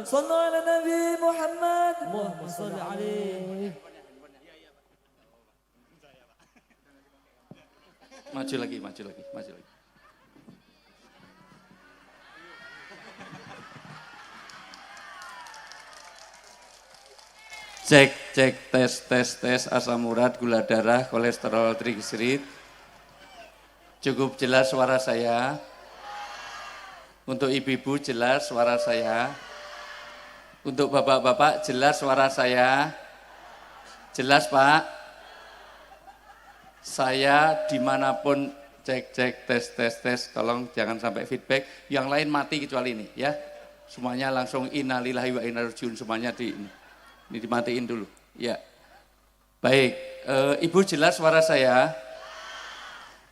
Sallu ala Nabi Muhammad. Allahumma sholli alaihi. Maju lagi, maju lagi, maju lagi. Cek, cek, tes, asam urat, gula darah, kolesterol, trigliserid. Cukup jelas suara saya. Untuk ibu-ibu jelas suara saya. Untuk bapak-bapak jelas suara saya. Jelas Pak. Saya dimanapun cek, tes, tolong jangan sampai feedback. Yang lain mati kecuali ini ya. Semuanya langsung innalillahi wa inna ilaihi rajiun, semuanya ini dimatiin dulu. Ya. Baik, Ibu jelas suara saya?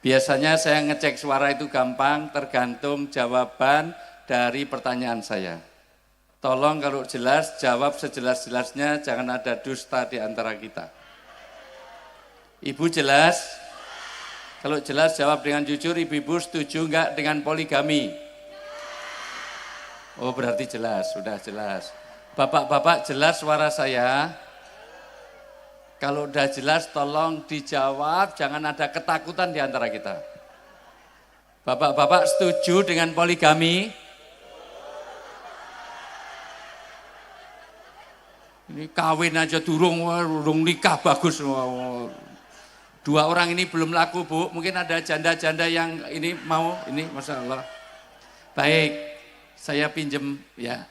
Biasanya saya ngecek suara itu gampang, tergantung jawaban dari pertanyaan saya. Tolong kalau jelas, jawab sejelas-jelasnya, jangan ada dusta di antara kita. Ibu jelas? Kalau jelas jawab dengan jujur, ibu-ibu setuju enggak dengan poligami? Oh berarti jelas, sudah jelas. Bapak-bapak jelas suara saya? Kalau udah jelas tolong dijawab, jangan ada ketakutan di antara kita. Bapak-bapak setuju dengan poligami? Ini kawin aja durung nikah bagus. Dua orang ini belum laku Bu, mungkin ada janda-janda yang ini mau, ini Masya Allah. Baik, saya pinjem ya.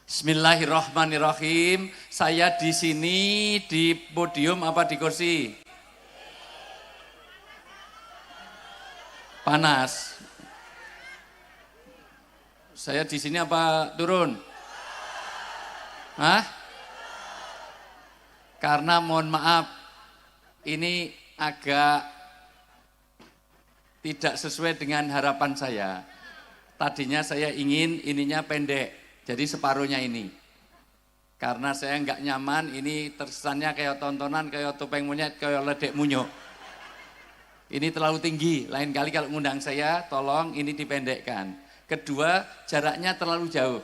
Bismillahirrahmanirrahim. Saya di sini di podium apa di kursi? Panas. Saya di sini apa turun? Hah? Karena mohon maaf, ini agak tidak sesuai dengan harapan saya. Tadinya saya ingin ininya pendek. Jadi separuhnya ini. Karena saya enggak nyaman, ini terkesannya kayak tontonan, kayak topeng monyet, kayak ledek munyuk. Ini terlalu tinggi, lain kali kalau ngundang saya, tolong ini dipendekkan. Kedua, jaraknya terlalu jauh.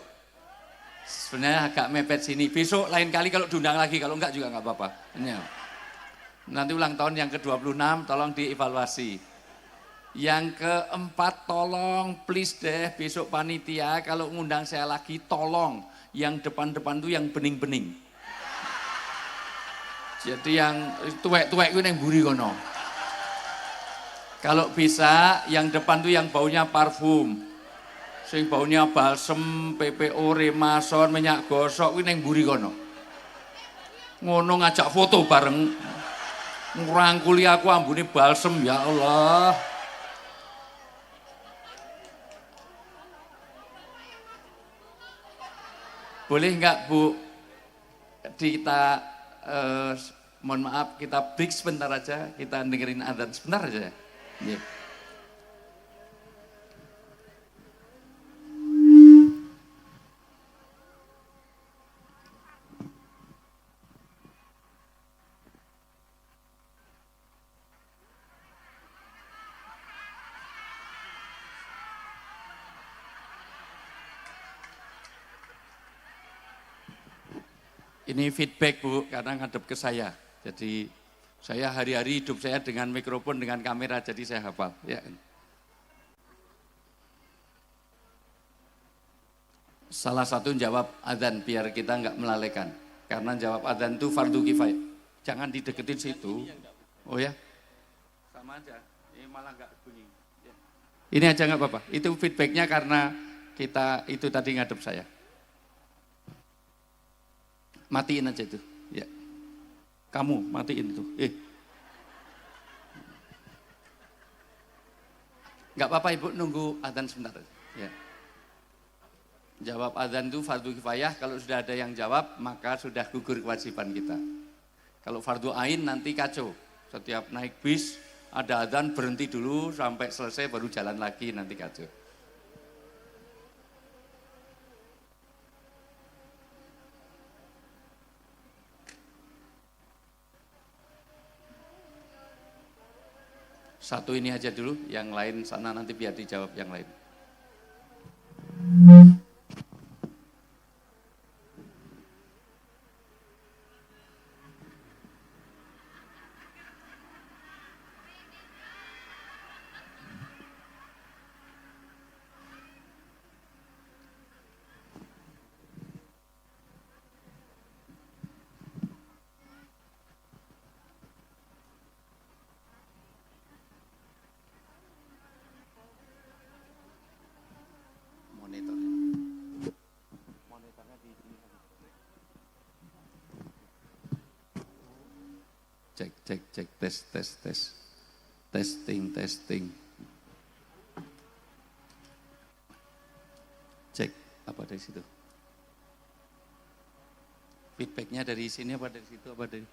Sebenarnya agak mepet sini. Besok lain kali kalau diundang lagi, kalau enggak juga enggak apa-apa. Nanti ulang tahun yang ke-26, tolong dievaluasi. Yang keempat, tolong please deh besok panitia kalau ngundang saya lagi tolong yang depan-depan tuh yang bening-bening. Jadi yang tuwek-tuwek itu yang buri kono. Kalau bisa yang depan tuh yang baunya parfum. Sing baunya balsem, PPO, Remason, minyak gosok itu yang buri kono. Ngono ngajak foto bareng. Ngrangkuli aku ambune balsem ya Allah. Boleh enggak Bu, kita mohon maaf kita break sebentar aja, kita dengerin adzan sebentar aja. Yeah. Ini feedback Bu, karena ngadep ke saya. Jadi saya hari-hari hidup saya dengan mikrofon, dengan kamera, jadi saya hafal. Ya. Salah satu jawab adzan biar kita nggak melalaikan. Karena jawab adzan itu fardu kifayah. Jangan dideketin situ. Oh ya? Sama aja. Ini malah nggak bunyi. Ya. Ini aja nggak apa-apa. Itu feedbacknya karena kita itu tadi ngadep saya. Matiin aja itu, ya. Kamu matiin itu. Nggak apa-apa Ibu, nunggu adzan sebentar. Ya. Jawab adzan itu fardu kifayah. Kalau sudah ada yang jawab, maka sudah gugur kewajiban kita. Kalau fardu ain nanti kacau. Setiap naik bis ada adzan berhenti dulu sampai selesai baru jalan lagi, nanti kacau. Satu ini aja dulu, yang lain sana nanti biar dijawab yang lain. cek tes. Testing. Cek apa dari situ? Feedbacknya dari sini apa dari situ apa dari?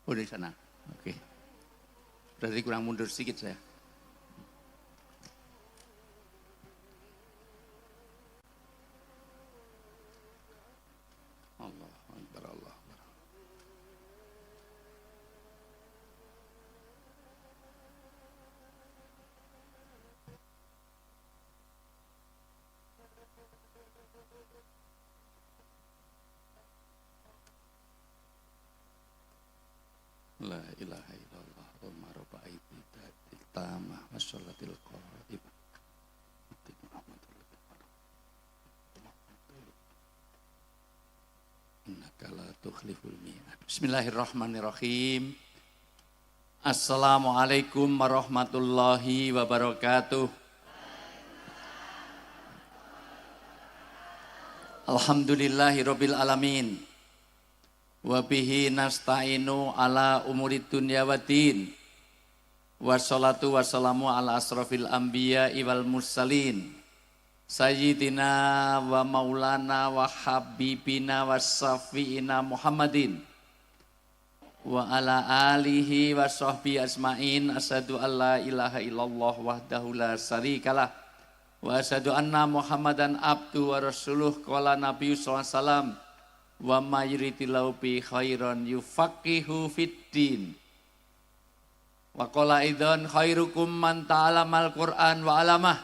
Oh dari sana. Oke. Berarti kurang mundur sedikit saya. Allah Akbar, Allah Akbar. La ilaha illallah wa maraba'iti ta'atil tamah wa sholatil qa'ibah. Innaka la tukhliful mi'ad. Bismillahirrahmanirrahim. Assalamualaikum warahmatullahi wabarakatuh. Alhamdulillahirabbil alamin. Wa bihi nasta'inu ala umurid dunya waddin. Wassalatu wassalamu ala asrafil anbiya wal mursalin. Sayyidina wa maulana wa habibina wa syafi'ina Muhammadin. Wa ala alihi wa sahbihi asma'in. Asyhadu an la ilaha illallah wahdahu la syarikalah. Wa asyhadu anna Muhammadan abdu wa rasuluh. Qala Nabi sallallahu alaihi wasallam. Wa ma yuritillahu bi khairan yufaqihu fiddin. Wa qala idzan khairukum man ta'alamal Qur'an wa 'alamah.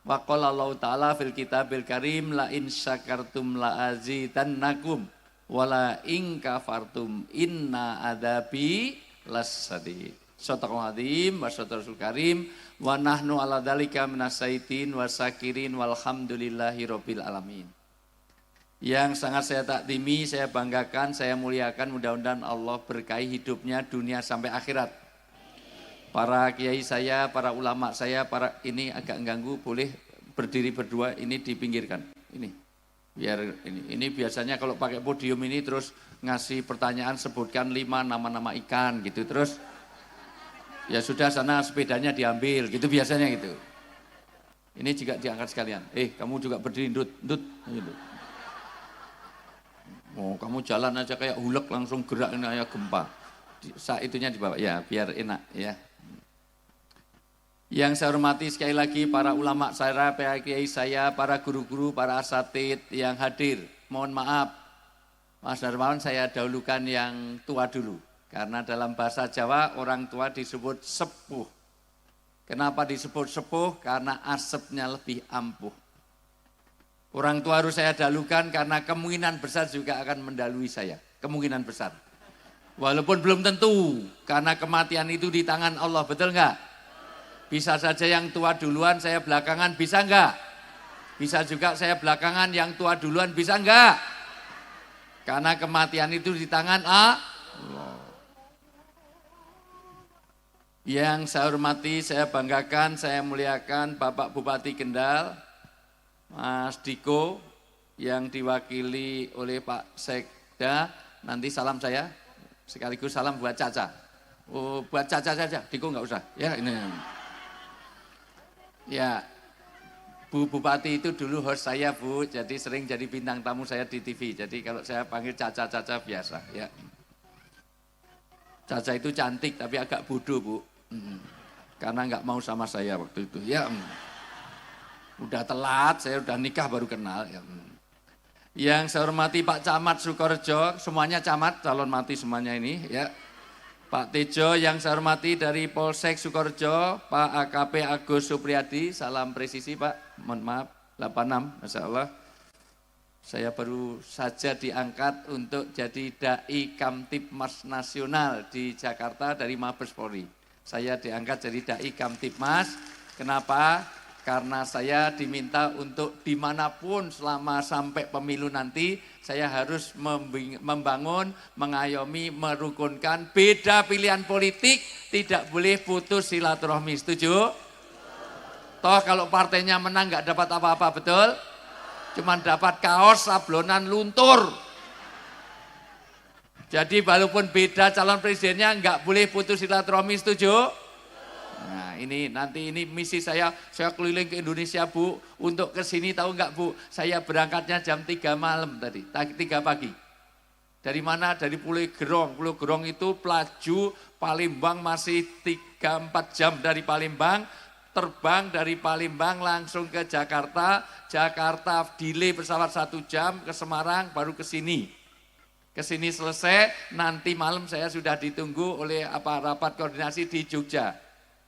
Wa qala Allah ta'ala fil kitabil karim la in syakartum la azidannakum wa la in kafartum inna adzabi lasadid. Shadaqal azim wa shadaqal karim wa nahnu ala dzalika minasyaitin wa syakirin walhamdulillahi rabbil alamin. Yang sangat saya takdimi, saya banggakan, saya muliakan, mudah-mudahan Allah berkahi hidupnya dunia sampai akhirat. Para kiai saya, para ulama saya, para ini agak mengganggu, boleh berdiri berdua, ini dipinggirkan. Ini biar ini biasanya kalau pakai podium ini terus ngasih pertanyaan, sebutkan 5 nama-nama ikan gitu, terus ya sudah sana sepedanya diambil gitu biasanya gitu. Ini juga diangkat sekalian. Kamu juga berdiri ndut gitu. Oh, kamu jalan aja kayak hulek langsung gerak ini kayak gempa. Saat itunya dibawa ya biar enak ya. Yang saya hormati sekali lagi para ulama saya, para kiai saya, para guru-guru, para asatid yang hadir. Mohon maaf, Mas Darmawan saya dahulukan yang tua dulu. Karena dalam bahasa Jawa orang tua disebut sepuh. Kenapa disebut sepuh? Karena asapnya lebih ampuh. Orang tua harus saya dahulukan karena kemungkinan besar juga akan mendahului saya. Kemungkinan besar. Walaupun belum tentu, karena kematian itu di tangan Allah, betul enggak? Bisa saja yang tua duluan, saya belakangan, bisa enggak? Bisa juga saya belakangan, yang tua duluan, bisa enggak? Karena kematian itu di tangan Allah. Yang saya hormati, saya banggakan, saya muliakan Bapak Bupati Kendal, Mas Diko yang diwakili oleh Pak Sekda. Nanti salam saya, sekaligus salam buat Caca. Oh, buat Caca saja, Diko enggak usah. Ya, ini. Ya, Bu Bupati itu dulu host saya, Bu, jadi sering jadi bintang tamu saya di TV. Jadi kalau saya panggil Caca biasa, ya. Caca itu cantik tapi agak bodoh, Bu. Karena enggak mau sama saya waktu itu. Ya. Udah telat, saya udah nikah baru kenal. Ya. Yang saya hormati Pak Camat Sukorejo, semuanya camat, calon mati semuanya ini. Ya. Pak Tejo yang saya hormati dari Polsek Sukorejo, Pak AKP Agus Supriyadi, salam presisi Pak, mohon maaf, 86, Masya Allah. Saya baru saja diangkat untuk jadi Dai Kamtibmas Nasional di Jakarta dari Mabes Polri. Saya diangkat jadi Dai Kamtibmas, kenapa? Karena saya diminta untuk dimanapun selama sampai pemilu nanti, saya harus membangun, mengayomi, merukunkan beda pilihan politik, tidak boleh putus silaturahmi, setuju? Toh kalau partainya menang nggak dapat apa-apa, betul? Cuman dapat kaos sablonan luntur. Jadi walaupun beda calon presidennya nggak boleh putus silaturahmi, setuju? Nah ini nanti ini misi saya keliling ke Indonesia Bu, untuk kesini tahu nggak Bu, saya berangkatnya jam 3 malam tadi, 3 pagi. Dari mana? Dari Pulau Gerong. Pulau Gerong itu pelaju Palembang masih 3-4 jam dari Palembang, terbang dari Palembang langsung ke Jakarta, Jakarta delay pesawat 1 jam ke Semarang baru ke sini. Ke sini selesai, nanti malam saya sudah ditunggu oleh rapat koordinasi di Jogja.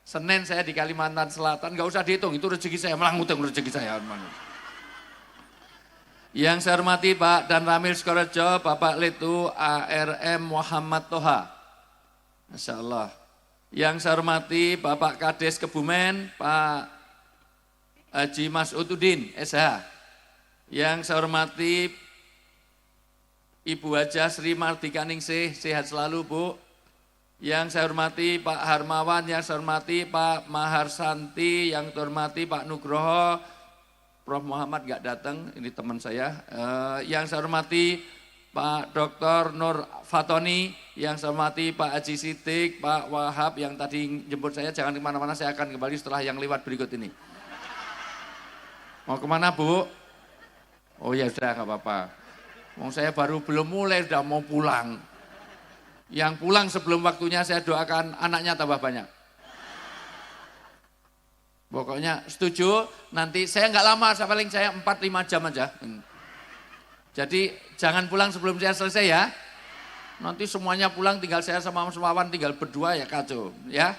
Senin saya di Kalimantan Selatan, nggak usah dihitung, itu rezeki saya, melangutang rezeki saya. Yang saya hormati Pak Dan Ramil Sukorejo, Bapak Letu ARM Muhammad Toha. Masya Allah. Yang saya hormati Bapak Kades Kebumen, Pak Haji Mas'ududin, SH. Yang saya hormati Ibu Haja Sri Mardika Ningsih, sehat selalu Bu. Yang saya hormati Pak Harmawan, yang saya hormati Pak Maharsanti, yang saya hormati Pak Nugroho, Prof. Muhammad nggak datang, ini teman saya. Yang saya hormati Pak Dr. Nur Fatoni, yang saya hormati Pak Haji Sidik, Pak Wahab yang tadi jemput saya, jangan kemana-mana, saya akan kembali setelah yang lewat berikut ini. Mau kemana Bu? Oh ya sudah nggak apa-apa. Saya baru belum mulai, sudah mau pulang. Yang pulang sebelum waktunya saya doakan anaknya tambah banyak. Pokoknya setuju, nanti saya nggak lama, paling saya 4-5 jam aja. Jadi jangan pulang sebelum saya selesai ya. Nanti semuanya pulang, tinggal saya sama Mas Wawan tinggal berdua ya kacau ya.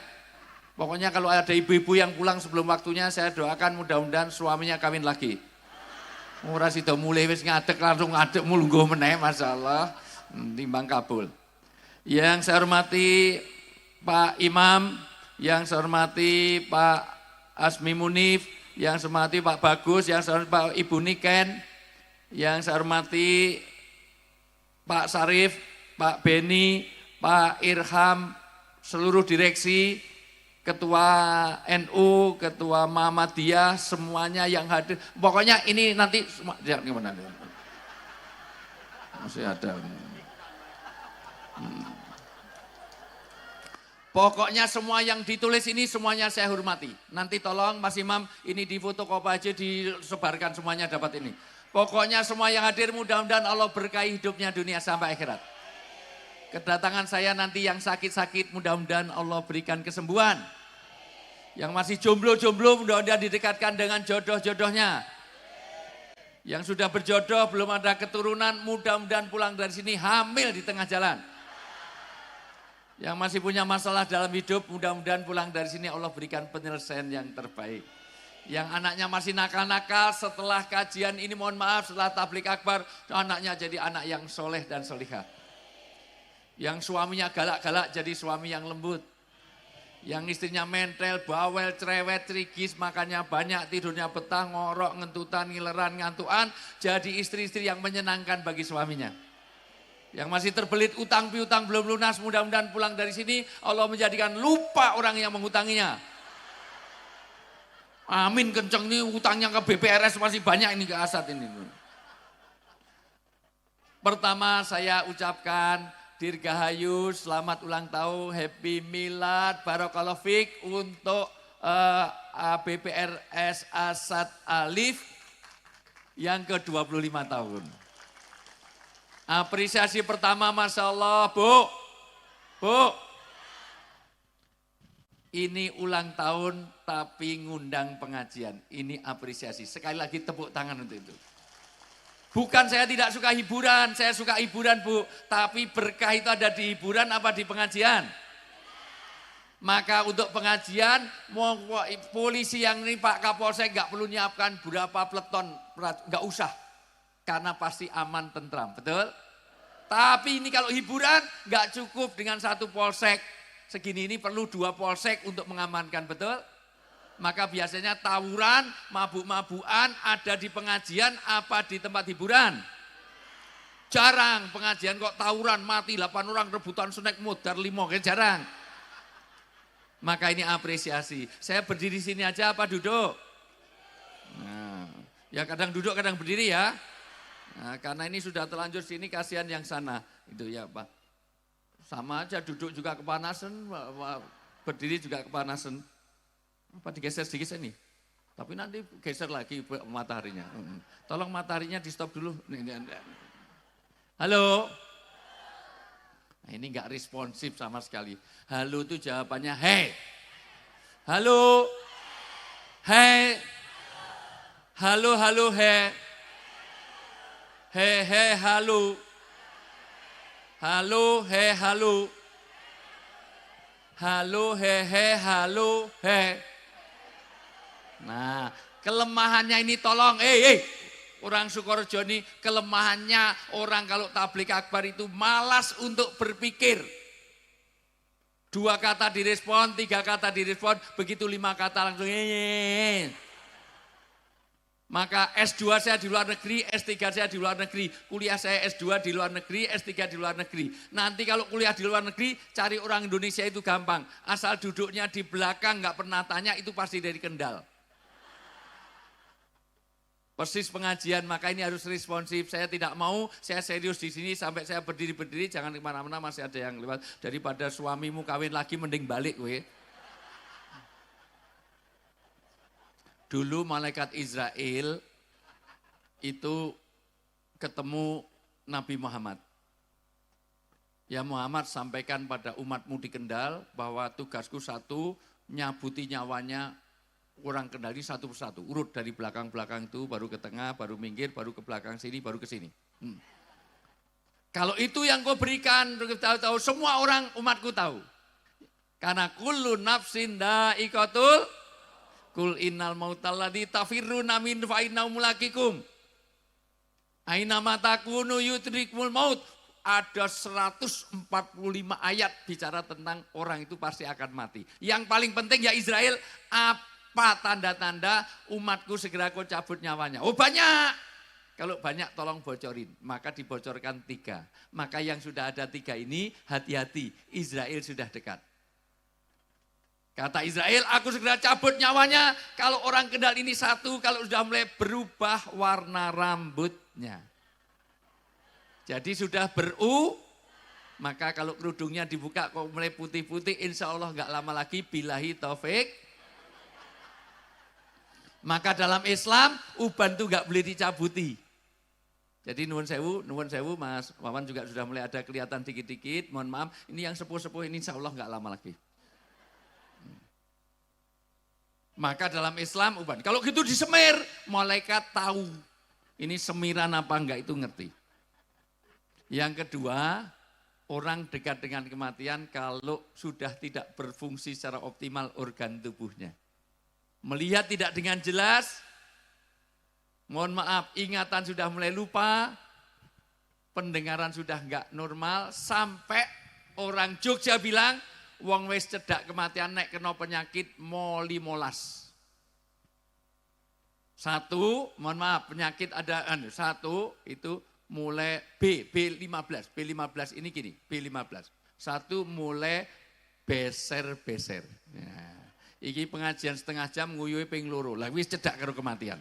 Pokoknya kalau ada ibu-ibu yang pulang sebelum waktunya, saya doakan mudah-mudahan suaminya kawin lagi. Ora sida mulai wis ngadeg langsung ngadeg mulungguh meneh, masyaallah, timbang kabul. Yang saya hormati Pak Imam, yang saya hormati Pak Asmi Munif, yang saya hormati Pak Bagus, yang saya hormati Pak Ibu Niken, yang saya hormati Pak Sarif, Pak Beni, Pak Irham, seluruh direksi, Ketua NU, Ketua Muhammadiyah, semuanya yang hadir. Pokoknya ini nanti, gimana? Masih ada. Pokoknya semua yang ditulis ini semuanya saya hormati. Nanti tolong Mas Imam ini difotokopi aja, disebarkan semuanya dapat ini. Pokoknya semua yang hadir mudah-mudahan Allah berkahi hidupnya dunia sampai akhirat. Kedatangan saya nanti yang sakit-sakit mudah-mudahan Allah berikan kesembuhan. Yang masih jomblo-jomblo mudah-mudahan didekatkan dengan jodoh-jodohnya. Yang sudah berjodoh belum ada keturunan mudah-mudahan pulang dari sini hamil di tengah jalan. Yang masih punya masalah dalam hidup, mudah-mudahan pulang dari sini Allah berikan penyelesaian yang terbaik. Yang anaknya masih nakal-nakal, setelah kajian ini mohon maaf, setelah tablik akbar, anaknya jadi anak yang soleh dan solihah. Yang suaminya galak-galak jadi suami yang lembut. Yang istrinya mentel, bawel, cerewet, trigis, makannya banyak, tidurnya betah, ngorok, ngentutan, ngileran, ngantuan, jadi istri-istri yang menyenangkan bagi suaminya. Yang masih terbelit utang piutang belum lunas, mudah-mudahan pulang dari sini Allah menjadikan lupa orang yang mengutanginya. Amin, kenceng nih utangnya ke BPRS masih banyak ini ke Asad ini. Pertama saya ucapkan Dirgahayu, selamat ulang tahun, Happy Milad, Barakallahu Fik untuk BPRS Asad Alif yang ke-25 tahun. Apresiasi pertama, Masya Allah, Bu. Ini ulang tahun tapi ngundang pengajian. Ini apresiasi. Sekali lagi tepuk tangan untuk itu. Bukan saya tidak suka hiburan, saya suka hiburan Bu. Tapi berkah itu ada di hiburan apa di pengajian? Maka untuk pengajian, polisi yang ini Pak Kapolsek nggak perlu nyiapkan berapa peleton, nggak usah. Karena pasti aman tentram, betul? Tapi ini kalau hiburan nggak cukup dengan 1 polsek. Segini ini perlu 2 polsek untuk mengamankan, betul? Maka biasanya tawuran, mabuk-mabukan ada di pengajian apa di tempat hiburan? Jarang pengajian kok tawuran, mati 8 orang rebutan snack modar 5, kan jarang. Maka ini apresiasi. Saya berdiri sini aja apa duduk? Nah, ya kadang duduk kadang berdiri ya. Nah, karena ini sudah terlanjur sini kasihan yang sana. Itu ya Pak. Sama aja duduk juga kepanasan, berdiri juga kepanasan. Apa digeser sedikit ini? Tapi nanti geser lagi mataharinya. Tolong mataharinya di stop dulu. Halo? Nah, ini enggak responsif sama sekali. Halo itu jawabannya hey. Halo? Hey. Halo, halo, hey. Hey, hey, halo. Halo, hey, halo. Halo, he, halo, he. Nah, kelemahannya ini tolong, orang Sukorejo ini kelemahannya orang kalau tablik akbar itu malas untuk berpikir. 2 kata direspon, 3 kata direspon, begitu 5 kata langsung Maka S2 saya di luar negeri, S3 saya di luar negeri, kuliah saya S2 di luar negeri, S3 di luar negeri. Nanti kalau kuliah di luar negeri, cari orang Indonesia itu gampang. Asal duduknya di belakang, nggak pernah tanya, itu pasti dari Kendal. Persis pengajian, maka ini harus responsif. Saya tidak mau, saya serius di sini sampai saya berdiri-berdiri, jangan kemana-mana masih ada yang lewat. Daripada suamimu kawin lagi, mending balik weh. Dulu malaikat Israel itu ketemu Nabi Muhammad. Ya Muhammad, sampaikan pada umatmu di Kendal bahwa tugasku satu, nyabuti nyawanya orang Kendal ini satu persatu. Urut dari belakang-belakang itu, baru ke tengah, baru minggir, baru ke belakang sini, baru ke sini. Kalau itu yang kau berikan, tahu-tahu semua orang umatku tahu. Karena kullu nafsin da'iqatul Kul innal mautalladzi tafirruna min fa innahu mulaqikum. Aina matakunu yudrikmul maut. Ada 145 ayat bicara tentang orang itu pasti akan mati. Yang paling penting ya Israel, apa tanda-tanda umatku segera kau cabut nyawanya? Oh banyak. Kalau banyak tolong bocorin. Maka dibocorkan 3. Maka yang sudah ada 3 ini hati-hati. Israel sudah dekat. Kata Israel, aku segera cabut nyawanya kalau orang Kendal ini satu, kalau sudah mulai berubah warna rambutnya. Jadi sudah maka kalau kerudungnya dibuka kok mulai putih-putih, insya Allah nggak lama lagi billahi taufik. Maka dalam Islam, uban itu nggak boleh dicabuti. Jadi nuwun sewu Mas Wawan juga sudah mulai ada kelihatan dikit-dikit, mohon maaf, ini yang sepuh-sepuh ini insya Allah nggak lama lagi. Maka dalam Islam uban. Kalau gitu disemir, malaikat tahu ini semiran apa enggak itu ngerti. Yang kedua, orang dekat dengan kematian kalau sudah tidak berfungsi secara optimal organ tubuhnya. Melihat tidak dengan jelas, mohon maaf, ingatan sudah mulai lupa, pendengaran sudah enggak normal, sampai orang Jogja bilang, wong wis cedak kematian nek kena penyakit molimolas. 1, mohon maaf, penyakit ada 1 itu mulai B15 ini gini, B15. 1 mulai beser-beser. Nah, iki pengajian setengah jam nguyuhi ping 2, lah wis cedak karo kematian.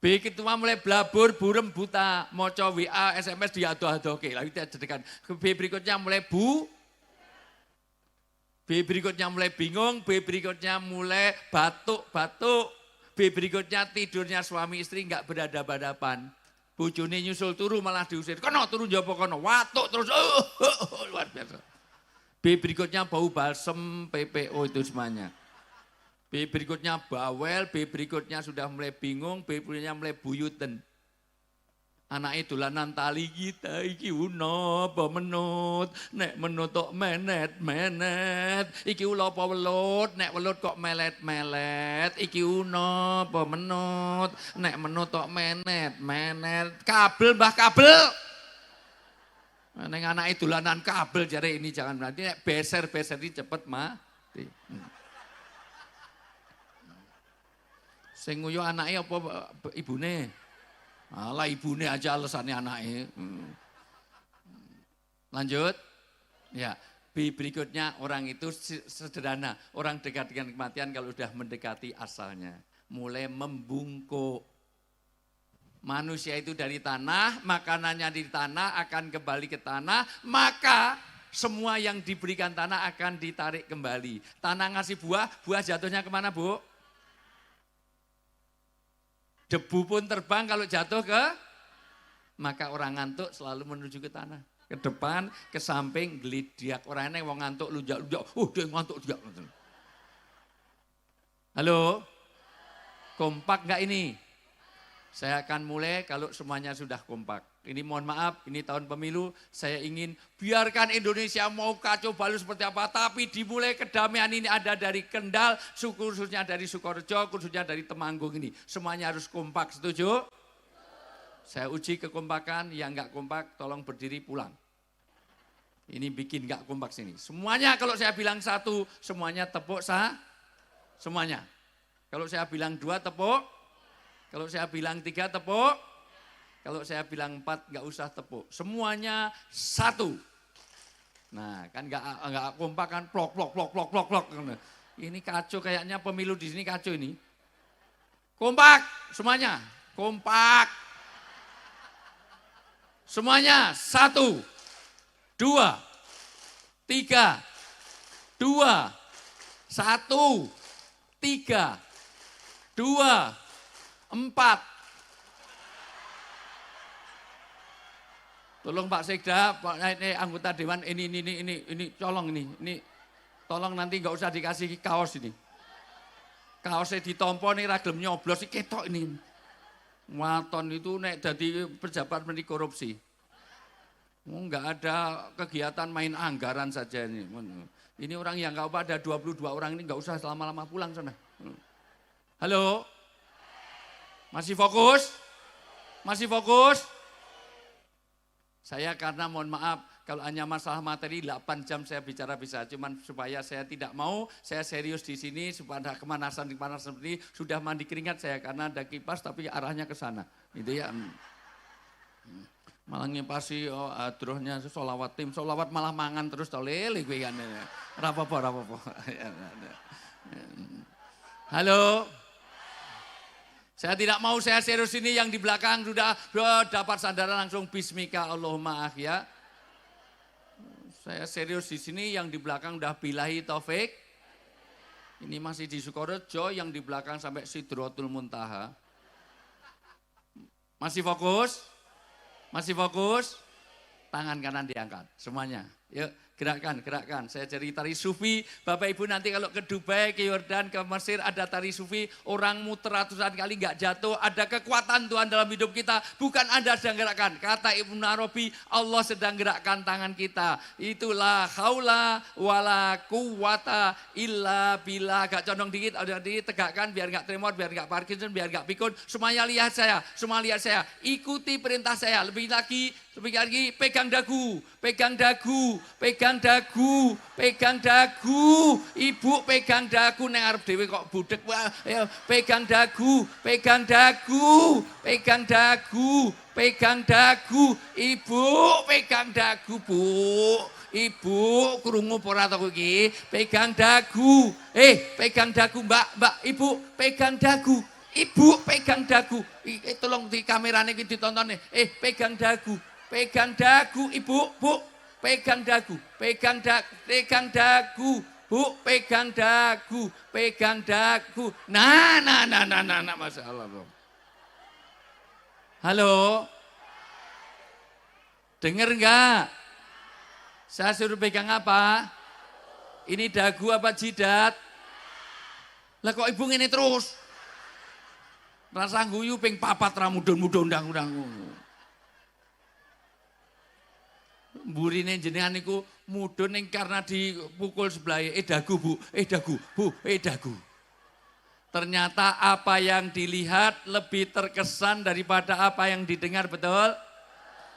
B kedua mulai blabur, burem, buta, maca WA, SMS diado-adoke. Lah itu cedekan. B berikutnya mulai B berikutnya mulai bingung, B berikutnya mulai batuk-batuk, B berikutnya tidurnya suami istri enggak berhadapan-hadapan. Bojone nyusul turu malah diusir, kono turu njopo kono, watuk terus, luar biasa. B berikutnya bau balsem, PPO itu semuanya. B berikutnya bawel, B berikutnya sudah mulai bingung, B berikutnya mulai buyuten. Anake dolanan tali kita iki uno apa menut, nek menut kok menet iki ula apa welut, nek welut kok melet iki uno apa menut, nek menut kok menet kabel mbah kabel. Nek anake dolanan kabel jare ini jangan berarti nek beser ini cepet mati. Sing nguyu anake apa ibune? Alah ibune aja alasannya anaknya. Lanjut. Ya, B berikutnya orang itu sederhana. Orang dekat dengan kematian kalau sudah mendekati asalnya. Mulai membungkuk. Manusia itu dari tanah, makanannya di tanah akan kembali ke tanah, maka semua yang diberikan tanah akan ditarik kembali. Tanah ngasih buah, buah jatuhnya kemana Bu? Debu pun terbang kalau jatuh ke, maka orang ngantuk selalu menuju ke tanah. Ke depan, ke samping, gelidiak. Orang ini mau ngantuk, lujak-lujak, dia ngantuk juga. Halo? Kompak enggak ini? Saya akan mulai kalau semuanya sudah kompak. Ini mohon maaf, ini tahun pemilu, saya ingin biarkan Indonesia mau kacau balau seperti apa, tapi dimulai kedamaian ini ada dari Kendal, khususnya dari Sukorejo, khususnya dari Temanggung ini. Semuanya harus kompak, setuju? Saya uji kekompakan, yang enggak kompak tolong berdiri pulang. Ini bikin enggak kompak sini. Semuanya kalau saya bilang satu, semuanya tepuk semuanya. Kalau saya bilang dua tepuk. Kalau saya bilang 3 tepuk, kalau saya bilang 4 nggak usah tepuk. Semuanya satu. Nah kan nggak kompak kan plok. Ini kacau kayaknya pemilu di sini kacau ini. Kompak semuanya, kompak. Semuanya 1, 2, 3, 2, 1, 3, 2, 4. Tolong Pak Sekda, Pak ini anggota dewan ini tolong ini tolong nanti nggak usah dikasih kaos ini. Kaosnya ditompo nih ragilem nyoblos iki ketok ini. Waton itu nek jadi pejabat menteri korupsi. Nggak ada kegiatan main anggaran saja ini. Ini orang yang nggak apa ada 22 orang ini nggak usah lama-lama pulang sana. Halo? Masih fokus? Masih fokus? Saya karena mohon maaf, kalau hanya masalah materi 8 jam saya bicara bisa. Cuman supaya saya tidak mau, saya serius di sini, supaya ada kemanasan seperti ini, sudah mandi keringat saya karena ada kipas tapi arahnya ke sana. Gitu ya. Malah ngipasi adrohnya sholawat tim, sholawat malah mangan terus tau lele gue kan. Rapopo. Halo? Saya tidak mau, saya serius ini yang di belakang sudah dapat sandaran langsung bismika Allahumma ya. Saya serius di sini yang di belakang udah bilahi taufik. Ini masih di Sukorejo yang di belakang sampai Sidratul Muntaha. Masih fokus? Masih fokus? Tangan kanan diangkat semuanya. Yuk gerakkan. Saya cari tari sufi. Bapak Ibu nanti kalau ke Dubai, ke Yordan, ke Mesir ada tari sufi. Orang muter ratusan kali nggak jatuh. Ada kekuatan Tuhan dalam hidup kita. Bukan Anda sedang gerakkan. Kata Ibnu Arabi, Allah sedang gerakkan tangan kita. Itulah haula wala quwata illa billah. Agak condong dikit, tegakkan biar nggak tremor, biar nggak Parkinson, biar nggak pikun. Semuanya lihat saya. Ikuti perintah saya. Lebih lagi, pegang dagu. Ibu pegang dagu neng arep dhewe kok budek. Pegang dagu. Ibu pegang dagu, Bu. Ibu krungu ora to iki? Pegang dagu. Pegang dagu, Mbak. Ibu pegang dagu. Ibu pegang dagu. Tolong di kamerane iki ditonton nih. Pegang dagu. Ibu, Bu. Pegang dagu. Bu, pegang dagu. Nah, Masya Allah. Halo? Dengar enggak? Saya suruh pegang apa? Ini dagu apa jidat? Lah kok ibu ngene terus? Rasa guyu ping 4 ra mudun-mudun ndang-ndang. Mburine jenengan niku mudun ning karena dipukul sebelah. Dagu, Bu. Dagu. Ternyata apa yang dilihat lebih terkesan daripada apa yang didengar, betul?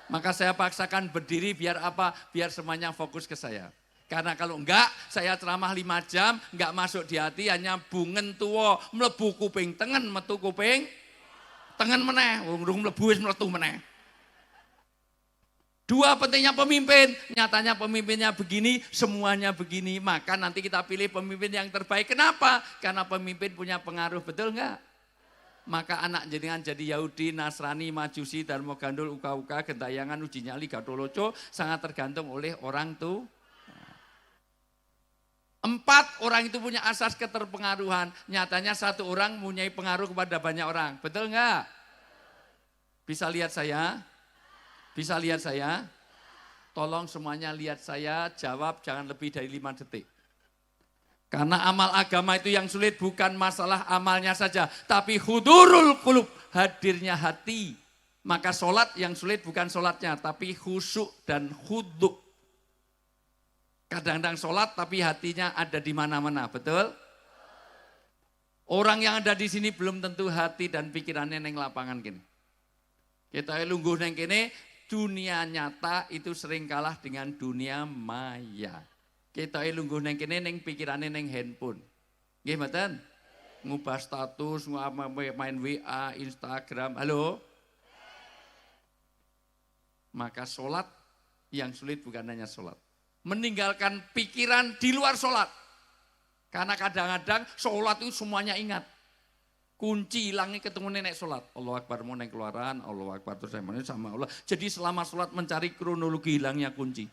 Maka saya paksakan berdiri biar apa? Biar semuanya fokus ke saya. Karena kalau enggak, saya ceramah 5 jam, enggak masuk di hati, hanya bungen tua, mlebu kuping tengen, metu kuping tengen meneh, urung mlebu wis mlebu meneh. 2, pentingnya pemimpin. Nyatanya pemimpinnya begini, semuanya begini. Maka nanti kita pilih pemimpin yang terbaik. Kenapa? Karena pemimpin punya pengaruh, betul enggak? Maka anak jenengan jadi Yahudi, Nasrani, Majusi, Darmo Gandul, Uka-Uka, Gentayangan, Uji Nyali, Gatoloco sangat tergantung oleh orang tua. 4 orang itu punya asas keterpengaruhan. Nyatanya 1 orang mempunyai pengaruh kepada banyak orang. Betul enggak? Bisa lihat saya? Bisa lihat saya? Tolong semuanya lihat saya, jawab jangan lebih dari 5 detik. Karena amal agama itu yang sulit bukan masalah amalnya saja, tapi hudurul qulub, hadirnya hati. Maka sholat yang sulit bukan sholatnya, tapi khusyuk dan khudu'. Kadang-kadang sholat tapi hatinya ada di mana-mana, betul? Orang yang ada di sini belum tentu hati dan pikirannya neng lapangan gini. Kita lungguh neng kene, dunia nyata itu sering kalah dengan dunia maya. Kita lungguh neng kene neng pikirannya neng handphone. Nggih mboten? Ngubah status, main WA, Instagram. Halo? Maka sholat yang sulit bukan hanya sholat. Meninggalkan pikiran di luar sholat. Karena kadang-kadang sholat itu semuanya ingat. Kunci hilangnya ketemu nenek sholat. Allah Akbar mau neng keluaran, Allah Akbar terus sama Allah. Jadi selama sholat mencari kronologi hilangnya kunci.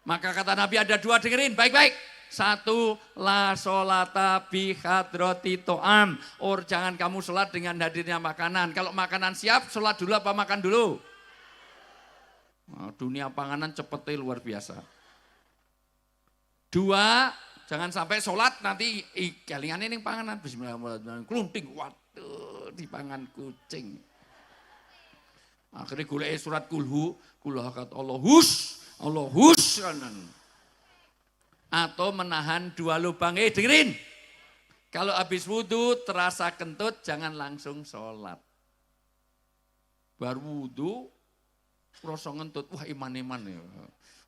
Maka kata Nabi ada 2, dengerin baik-baik. 1, la sholata bi hadrati to'am. Jangan kamu sholat dengan hadirnya makanan. Kalau makanan siap, sholat dulu apa makan dulu? Nah, dunia panganan cepetnya luar biasa. 2, jangan sampai sholat nanti kelingan ini panganan. Bismillahirrahmanirrahim. Klunting, waduh dipangan kucing. Akhirnya golek surat kulhu, kulahakat Allahus. Allahus atau menahan 2 lubang. Dengerin, kalau habis wudhu terasa kentut jangan langsung sholat. Baru wudhu terasa ngentut, wah iman-iman ya.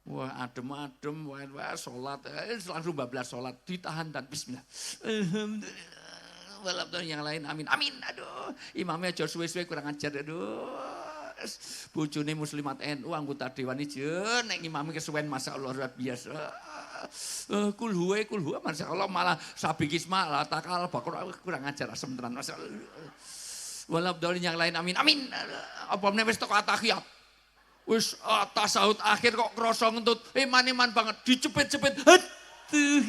Wah adem-adem, wah sholat, langsung bablas sholat, ditahan dan bismillah. Walaupun yang lain amin, amin, aduh imamnya jauh suwe-suwe kurang ajar, aduh. Bojone muslimat NU anggota dewan ijo nek imam kesuwen masyaallah luar biasa. Kulhu masyaallah malah sabikis malah takal bakor kurang ajar asem tenan masyaallah. Walaupun yang lain amin amin. Apa meneh wis teko tahiyat. Wis tasawuf akhir kok krasa ngentut. Iman-iman banget dicepet-cepet. Aduh.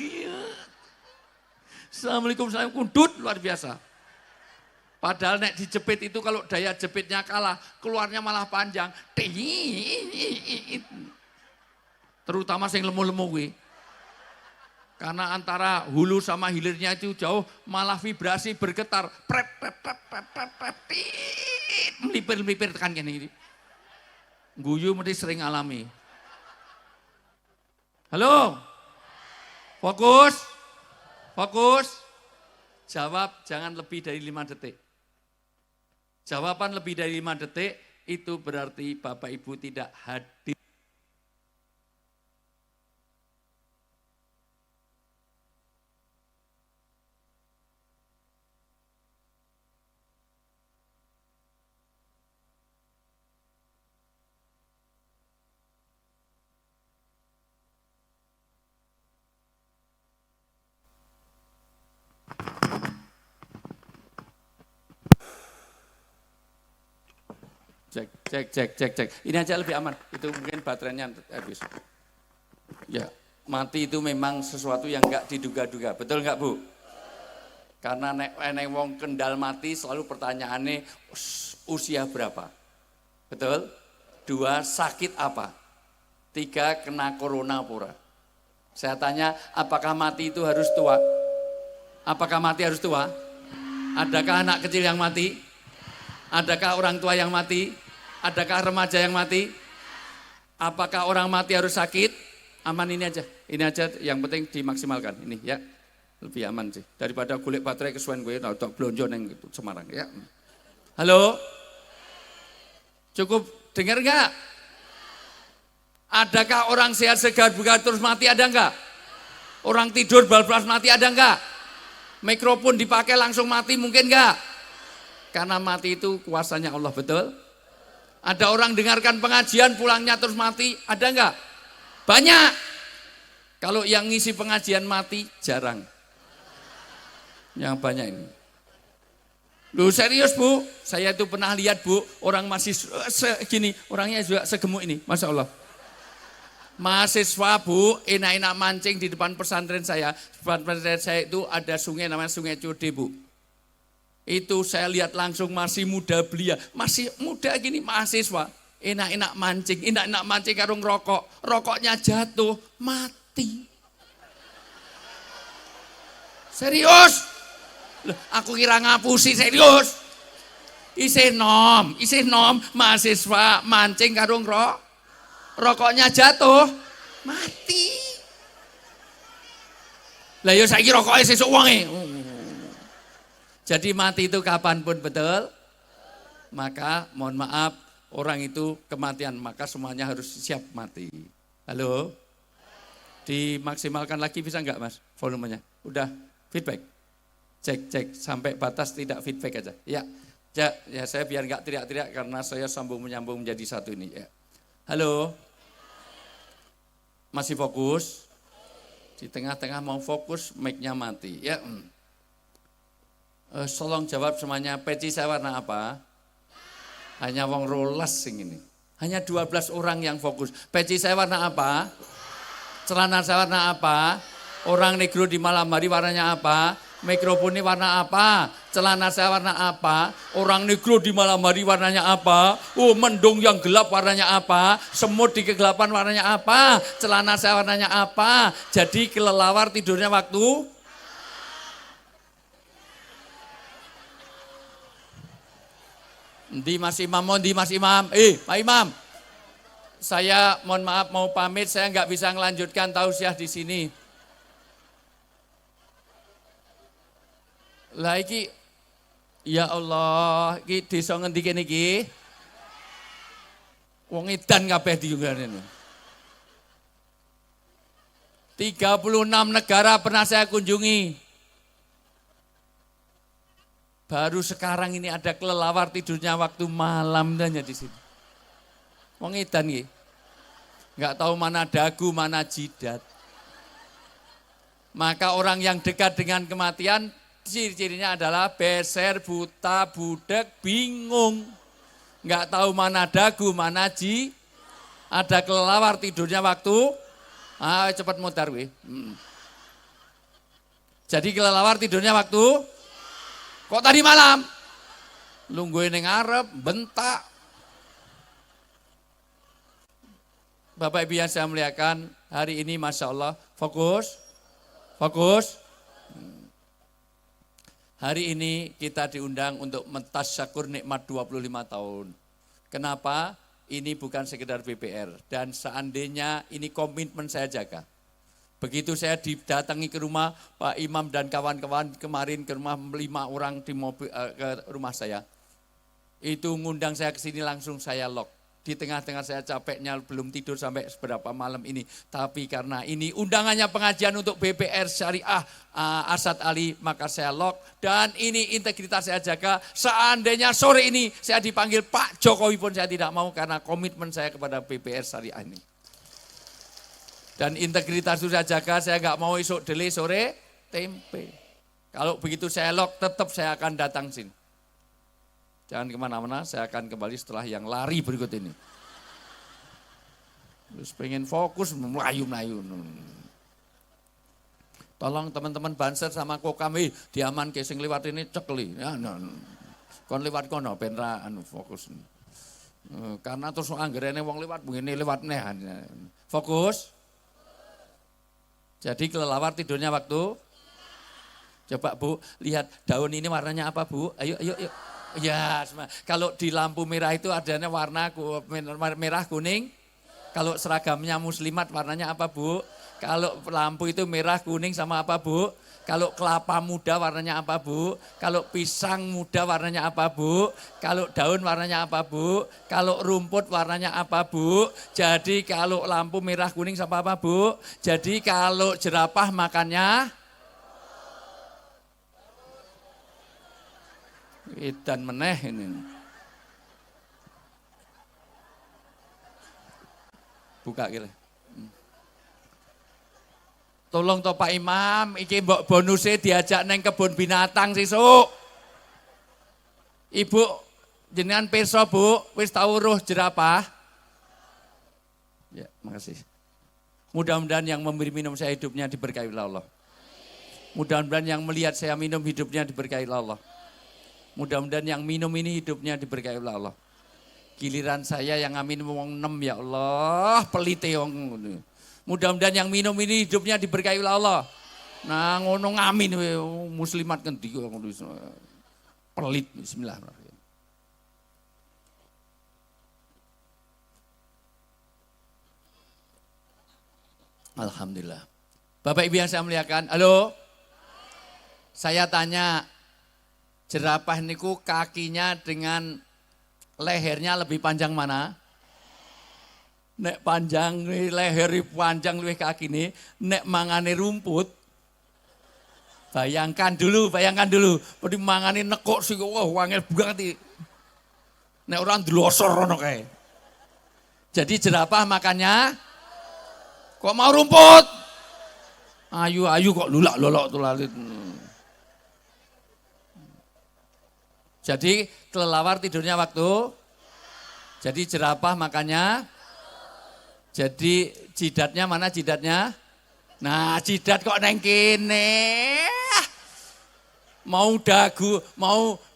Assalamualaikum salam kundut luar biasa. Padahal nek dijepit itu kalau daya jepitnya kalah, keluarnya malah panjang. Terutama sing lemu-lemu kuwi. Karena antara hulu sama hilirnya itu jauh, malah vibrasi bergetar. Melipir-melipir tekan kene iki. Guyu mesti sering alami. Halo? Fokus. Fokus. Jawab jangan lebih dari 5 detik. Jawaban lebih dari 5 detik itu berarti Bapak Ibu tidak hadir. Cek. Ini aja lebih aman. Itu mungkin baterainya habis. Ya, mati itu memang sesuatu yang enggak diduga-duga. Betul enggak, Bu? Karena nek wong kendal mati selalu pertanyaannya usia berapa? Betul? 2, sakit apa? 3, kena corona pura. Saya tanya, apakah mati itu harus tua? Apakah mati harus tua? Adakah anak kecil yang mati? Adakah orang tua yang mati? Adakah remaja yang mati? Apakah orang mati harus sakit? Aman ini aja yang penting dimaksimalkan ini ya. Lebih aman sih daripada golek baterai kesuwen gue tok blonjo neng Semarang ya. Halo? Cukup dengar enggak? Adakah orang sehat segar bukan terus mati, ada enggak? Orang tidur bal-balas mati, ada enggak? Mikrofon dipakai langsung mati mungkin enggak? Karena mati itu kuasanya Allah, betul? Ada orang dengarkan pengajian pulangnya terus mati, ada enggak? Banyak. Kalau yang ngisi pengajian mati jarang. Yang banyak ini. Loh serius Bu, saya itu pernah lihat Bu, orang masih segini, orangnya juga segemuk ini, Masya Allah. Mahasiswa Bu, enak-enak mancing di depan pesantren saya. Pesantren saya itu ada sungai namanya Sungai Code Bu. Itu saya lihat langsung masih muda belia, masih muda gini mahasiswa. Enak-enak mancing karung rokok. Rokoknya jatuh, mati. Serius? Loh, aku kira ngapusi serius. Isih nom, mahasiswa mancing karung rokoknya jatuh, mati. Lah ya saiki rokoknya sesuk wonge. Jadi mati itu kapanpun betul. Maka mohon maaf orang itu kematian, maka semuanya harus siap mati. Halo? Dimaksimalkan lagi bisa enggak Mas volumenya? Udah feedback? Cek sampai batas tidak feedback aja. Ya saya biar enggak teriak-teriak karena saya sambung menyambung menjadi satu ini ya. Halo? Masih fokus? Di tengah-tengah mau fokus, mic-nya mati. Ya. Tolong jawab semuanya, peci saya warna apa? Hanya wong rolas sing ini. Hanya 12 orang yang fokus. Peci saya warna apa? Celana saya warna apa? Orang negro di malam hari warnanya apa? Mikrofon ini warna apa? Celana saya warna apa? Orang negro di malam hari warnanya apa? Oh, mendung yang gelap warnanya apa? Semut di kegelapan warnanya apa? Celana saya warnanya apa? Jadi kelelawar tidurnya waktu? Di Mas Imam. Pak Imam. Saya mohon maaf mau pamit, saya nggak bisa melanjutkan tausiah di sini. Lah iki ya Allah, iki desa ngendi kene iki? Wong edan kabeh diunggahne. 36 negara pernah saya kunjungi. Baru sekarang ini ada kelelawar tidurnya waktu malam tanya di sini. Wong edan iki. Enggak tahu mana dagu, mana jidat. Maka orang yang dekat dengan kematian ciri-cirinya adalah beser, buta, budek, bingung. Enggak tahu mana dagu, mana ada kelelawar tidurnya waktu cepat mutar weh. Jadi kelelawar tidurnya waktu kok tadi malam? Lungguhin yang ngarep, bentak. Bapak Ibu yang saya muliakan, hari ini Masya Allah, fokus. Hari ini kita diundang untuk mentasyakur nikmat 25 tahun. Kenapa? Ini bukan sekedar BPR. Dan seandainya ini komitmen saya jaga. Begitu saya didatangi ke rumah Pak Imam dan kawan-kawan kemarin ke rumah 5 orang di mobil ke rumah saya. Itu ngundang saya ke sini langsung saya lock. Di tengah-tengah saya capeknya belum tidur sampai seberapa malam ini. Tapi karena ini undangannya pengajian untuk BPR Syariah Asad Ali, maka saya lock. Dan ini integritas saya jaga. Seandainya sore ini saya dipanggil Pak Jokowi pun saya tidak mau karena komitmen saya kepada BPR Syariah ini. Dan integritas itu saya jaga, saya nggak mau esok dele sore tempe. Kalau begitu saya lock, tetap saya akan datang sini. Jangan kemana-mana, saya akan kembali setelah yang lari berikut ini. Terus pengen fokus, melayu-melayu. Tolong teman-teman Banser sama Kokam, diaman ke sing lewat ini cekli. Ya, kon lewat kono, penra fokus. Karena terus anggerene wong lewat, begini lewat neh. Fokus. Jadi kelelawar tidurnya waktu? Coba Bu, lihat daun ini warnanya apa Bu? Ayo. Ya, kalau di lampu merah itu adanya warna merah kuning. Kalau seragamnya muslimat warnanya apa Bu? Kalau lampu itu merah kuning sama apa Bu? Kalau kelapa muda warnanya apa Bu? Kalau pisang muda warnanya apa Bu? Kalau daun warnanya apa Bu? Kalau rumput warnanya apa Bu? Jadi kalau lampu merah kuning sama apa Bu? Jadi kalau jerapah makannya edan meneh ini. Buka kira. Tolong to Pak Imam, iki mbok bonusnya diajak neng kebun binatang sesuk. Ibu jenengan pirsa Bu, wis tau roh jerapah? Ya, makasih. Mudah-mudahan yang memberi minum saya hidupnya diberkahi oleh Allah. Mudah-mudahan yang melihat saya minum hidupnya diberkahi oleh Allah. Mudah-mudahan yang minum ini hidupnya diberkahi oleh Allah. Giliran saya yang ngamin wong 6 ya Allah, pelite wong. Mudah-mudahan yang minum ini hidupnya diberkahi oleh Allah. Nah, ngono ngamin muslimat ngendi kok pelit. Bismillahirrahmanirrahim. Alhamdulillah. Bapak Ibu yang saya muliakan, halo. Saya tanya, jerapah niku kakinya dengan lehernya lebih panjang mana? Nek panjang leher panjang luwih kaki ini, nek mangane rumput. Bayangkan dulu. Pedi mangane nekuk sing wah wangel banget. Nek orang delosor ngono kae. Jadi jerapah makannya kok mau rumput? Ayu kok lulak-lolok tulalit. Jadi kelelawar tidurnya waktu. Jadi jerapah makannya. Jadi jidatnya mana jidatnya? Nah, jidat kok neng kene. Mau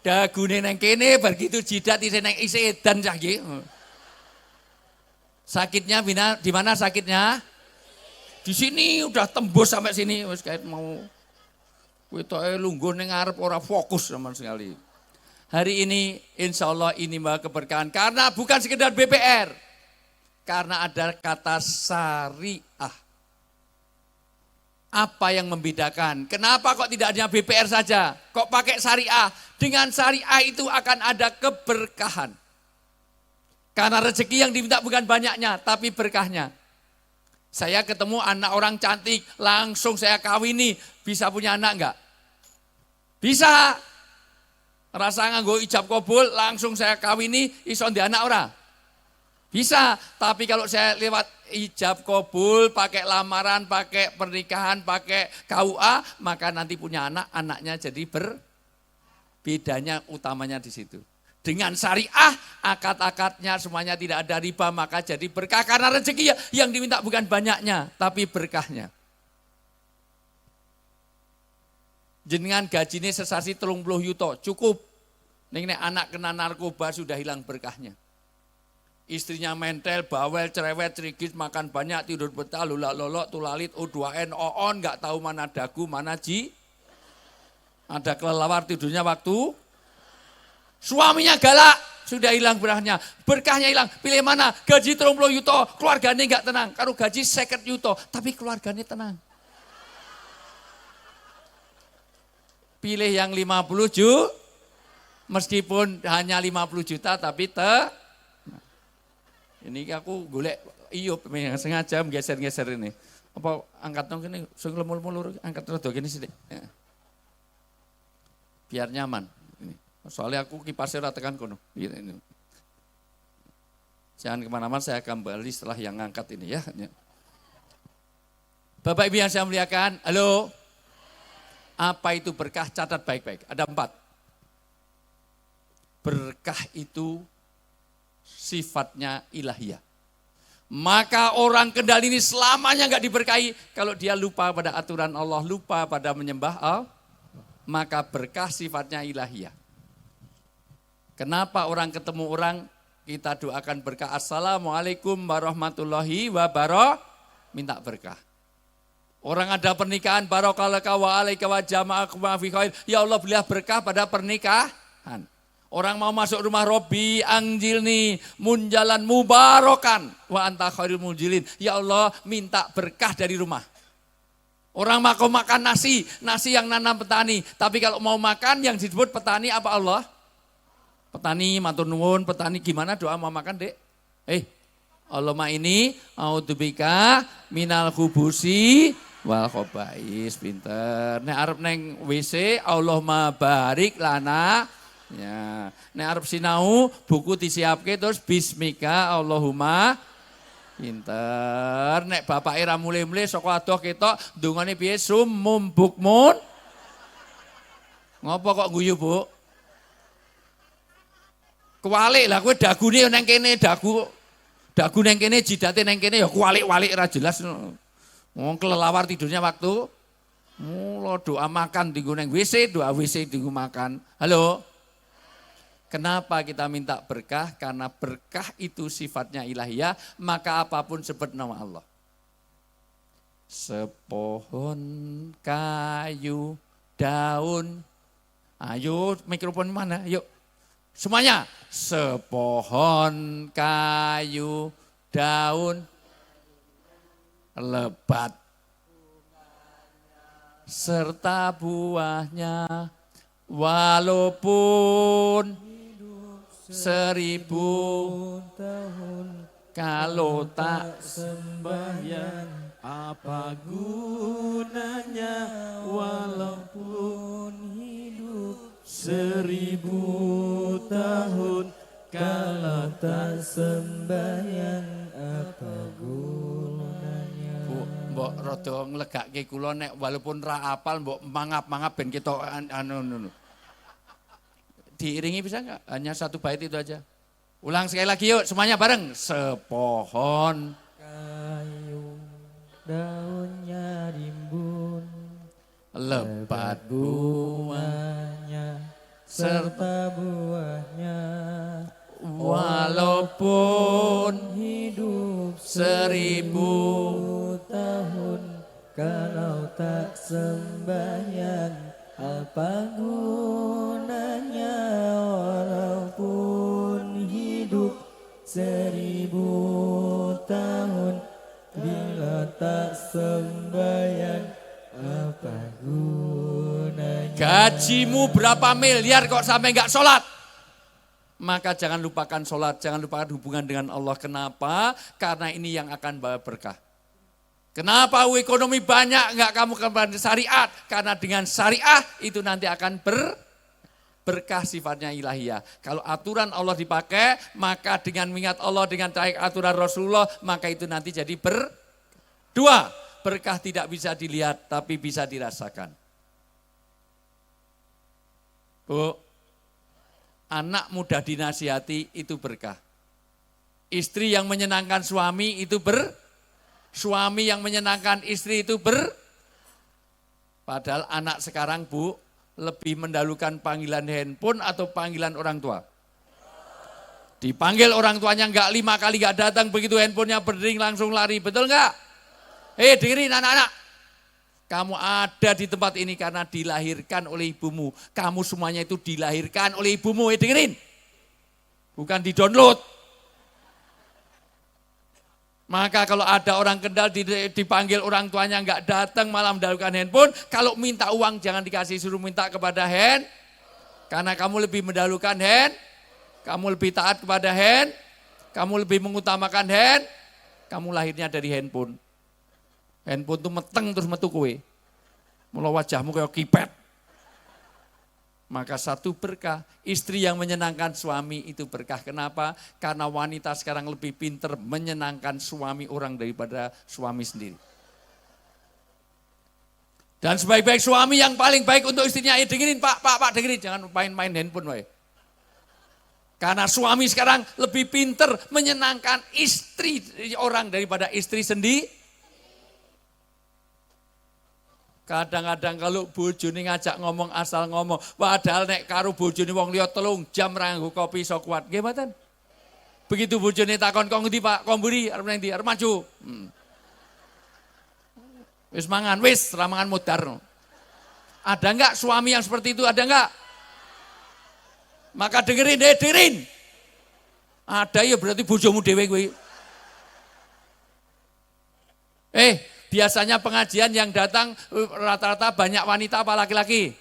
dagune neng kene begitu jidat isi neng isi edan cah iki. Sakitnya di mana sakitnya? Di sini udah tembus sampai sini wis kayak mau wetoke lungguh ning ngarep ora fokus sama sekali. Hari ini insya Allah ini membawa keberkahan karena bukan sekedar BPR. Karena ada kata syariah. Apa yang membedakan? Kenapa kok tidak hanya BPR saja? Kok pakai syariah? Dengan syariah itu akan ada keberkahan. Karena rezeki yang diminta bukan banyaknya, tapi berkahnya. Saya ketemu anak orang cantik, langsung saya kawini. Bisa punya anak enggak? Bisa. Rasa nganggo ijab kabul, langsung saya kawini, iso ndek anak ora? Bisa, tapi kalau saya lewat ijab kabul, pakai lamaran, pakai pernikahan, pakai KUA, maka nanti punya anak, anaknya jadi bedanya utamanya di situ. Dengan syariah, akad-akadnya semuanya tidak ada riba, maka jadi berkah. Karena rezeki yang diminta bukan banyaknya, tapi berkahnya. Jenengan gajinya sesasi 30 yuto, cukup. Nek anak kena narkoba sudah hilang berkahnya. Istrinya mentel, bawel, cerewet, cerigis, makan banyak, tidur betah, lulak-lolok, tulalit, O2N, OON, gak tahu mana dagu, mana Ada kelelawar tidurnya waktu. Suaminya galak, sudah hilang berkahnya hilang. Pilih mana? Gaji 30 yuto, keluarganya gak tenang. Kalau gaji 50 yuto, tapi keluarganya tenang. Pilih yang 50 juta, meskipun hanya 50 juta, tapi ini aku golek Iyup yang sengaja geser-geser ini. Apa angkat dong gini, sing lemul-mulur angkat rada gini sithik. Biar nyaman. Ini. Soalnya aku kipasnya ora tekan kono. Ini. Jangan kemana-mana, saya kembali setelah yang ngangkat ini ya. Bapak Ibu yang saya muliakan, halo. Apa itu berkah? Catat baik-baik. Ada 4. Berkah itu sifatnya ilahiyah. Maka orang Kendal ini selamanya enggak diberkahi kalau dia lupa pada aturan Allah, lupa pada menyembah Allah, maka berkah sifatnya ilahiyah. Kenapa orang ketemu orang kita doakan berkah, assalamualaikum warahmatullahi wabarakatuh, minta berkah. Orang ada pernikahan, barakallahu wa alaika wa jama'akum fi khair, ya Allah berilah berkah pada pernikahan. Orang mau masuk rumah Robi, anjilni, munjalan mubarokan, wa anta khairul munjilin. Ya Allah minta berkah dari rumah. Orang mau makan nasi yang nanam petani. Tapi kalau mau makan yang disebut petani apa Allah? Petani, matur nuwun, petani gimana doa mau makan dek? Allahumma ini, a'udzubika minal khubusi wal khobais, pinter. Nek arep neng WC, Allahumma barik lana. Ya, nek arep sinau buku disiapke terus bismika Allahumma, pinter. Nek bapak ra mulai-mulai saka adoh ketok ndongane piye sumum bukmun. Ngopo kok guyu, Bu? Kualik lah kowe dagune nang kene, dagu nang kene, jidate nang kene ya kualik-walik ra jelas. Wong kelelawar tidurnya waktu mula doa makan tinggu nang WC, doa WC tinggu makan. Halo. Kenapa kita minta berkah? Karena berkah itu sifatnya ilahiyah, maka apapun sebut nama Allah. Sepohon kayu daun. Ayo mikrofon mana? Yuk. Semuanya. Sepohon kayu daun lebat serta buahnya walaupun 1000 tahun kalau tak sembahyang apa gunanya walaupun hidup 1000 tahun kalau tak sembahyang apa gunanya. Bu, mbok rada nglegake kula nek walaupun ra apal mbok mangap-mangap ben kita anu. Diiringi bisa enggak? Hanya satu bait itu aja. Ulang sekali lagi yuk semuanya bareng. Sepohon Kayu daunnya rimbun lebat bunga bunganya serta buahnya walaupun hidup 1000 tahun kalau tak sembahyang apa gunanya walaupun hidup 1000 tahun bila tak sembahyang apa gunanya. gajimu berapa miliar kok sampai enggak sholat? Maka jangan lupakan sholat, jangan lupakan hubungan dengan Allah. Kenapa? Karena ini yang akan bawa berkah. Kenapa ekonomi banyak enggak kamu kembali syariat? Karena dengan syariah itu nanti akan berkah sifatnya ilahiyah. Kalau aturan Allah dipakai, maka dengan mengingat Allah, dengan taat aturan Rasulullah, maka itu nanti jadi dua. Berkah tidak bisa dilihat, tapi bisa dirasakan. Bu, anak mudah dinasihati itu berkah. Istri yang menyenangkan suami itu suami yang menyenangkan istri itu Padahal anak sekarang Bu, lebih mendahulukan panggilan handphone atau panggilan orang tua. Dipanggil orang tuanya enggak 5 kali enggak datang, begitu handphonenya berdering langsung lari, betul enggak? Dengerin anak-anak. Kamu ada di tempat ini karena dilahirkan oleh ibumu. Kamu semuanya itu dilahirkan oleh ibumu, dengerin. Bukan di-download. Maka kalau ada orang Kendal dipanggil orang tuanya enggak datang malah mendahulukan handphone, kalau minta uang jangan dikasih, suruh minta kepada hand. Karena kamu lebih mendahulukan hand, kamu lebih taat kepada hand, kamu lebih mengutamakan hand, kamu lahirnya dari handphone. Handphone itu meteng terus metu kowe. Mula wajahmu kayak kipet. Maka satu berkah, istri yang menyenangkan suami itu berkah. Kenapa? Karena wanita sekarang lebih pinter menyenangkan suami orang daripada suami sendiri. Dan sebaik-baik suami yang paling baik untuk istrinya, dengerin Pak, dengerin, jangan main-main handphone wae. Karena suami sekarang lebih pinter menyenangkan istri orang daripada istri sendiri. Kadang-kadang kalau bojone ngajak ngomong asal ngomong, padahal nek karo bojone wong liya 3 jam ra nganggo kopi iso kuat. Nggih mboten? Begitu bojone takon kok ngendi Pak? Kok mburi arep nang ndi? Arep maju. Wis mangan, wis ra mangan modar. Ada enggak suami yang seperti itu? Ada enggak? Maka dengerin. Ada ya berarti bojomu dhewe kowe. Biasanya pengajian yang datang rata-rata banyak wanita apa laki-laki?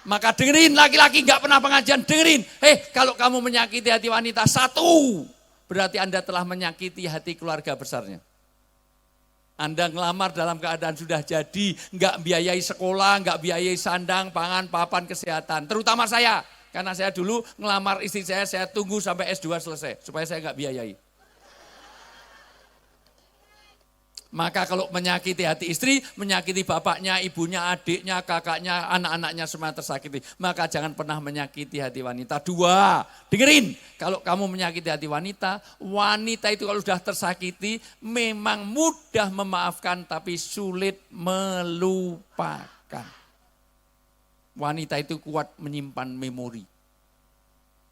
Maka dengerin, laki-laki enggak pernah pengajian, dengerin. Kalau kamu menyakiti hati wanita satu, berarti Anda telah menyakiti hati keluarga besarnya. Anda ngelamar dalam keadaan sudah jadi, enggak biayai sekolah, enggak biayai sandang, pangan, papan, kesehatan. Terutama saya, karena saya dulu ngelamar istri saya tunggu sampai S2 selesai, supaya saya enggak biayai. Maka kalau menyakiti hati istri, menyakiti bapaknya, ibunya, adiknya, kakaknya, anak-anaknya semua tersakiti. Maka jangan pernah menyakiti hati wanita. 2, dengerin. Kalau kamu menyakiti hati wanita, wanita itu kalau sudah tersakiti memang mudah memaafkan tapi sulit melupakan. Wanita itu kuat menyimpan memori.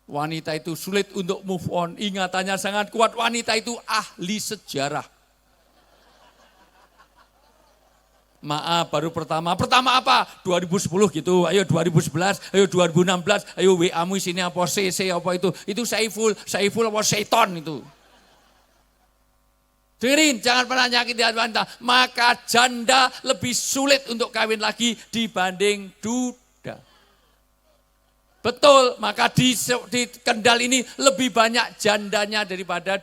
Wanita itu sulit untuk move on, ingatannya sangat kuat. Wanita itu ahli sejarah. Maaf, baru pertama apa? 2010 gitu, ayo 2011, ayo 2016, ayo WA-mu sini apa, CC apa itu Saiful apa Seton itu. Dengerin, jangan pernah nyakiti hati wanita, maka janda lebih sulit untuk kawin lagi dibanding duda. Betul, maka di Kendal ini lebih banyak jandanya daripada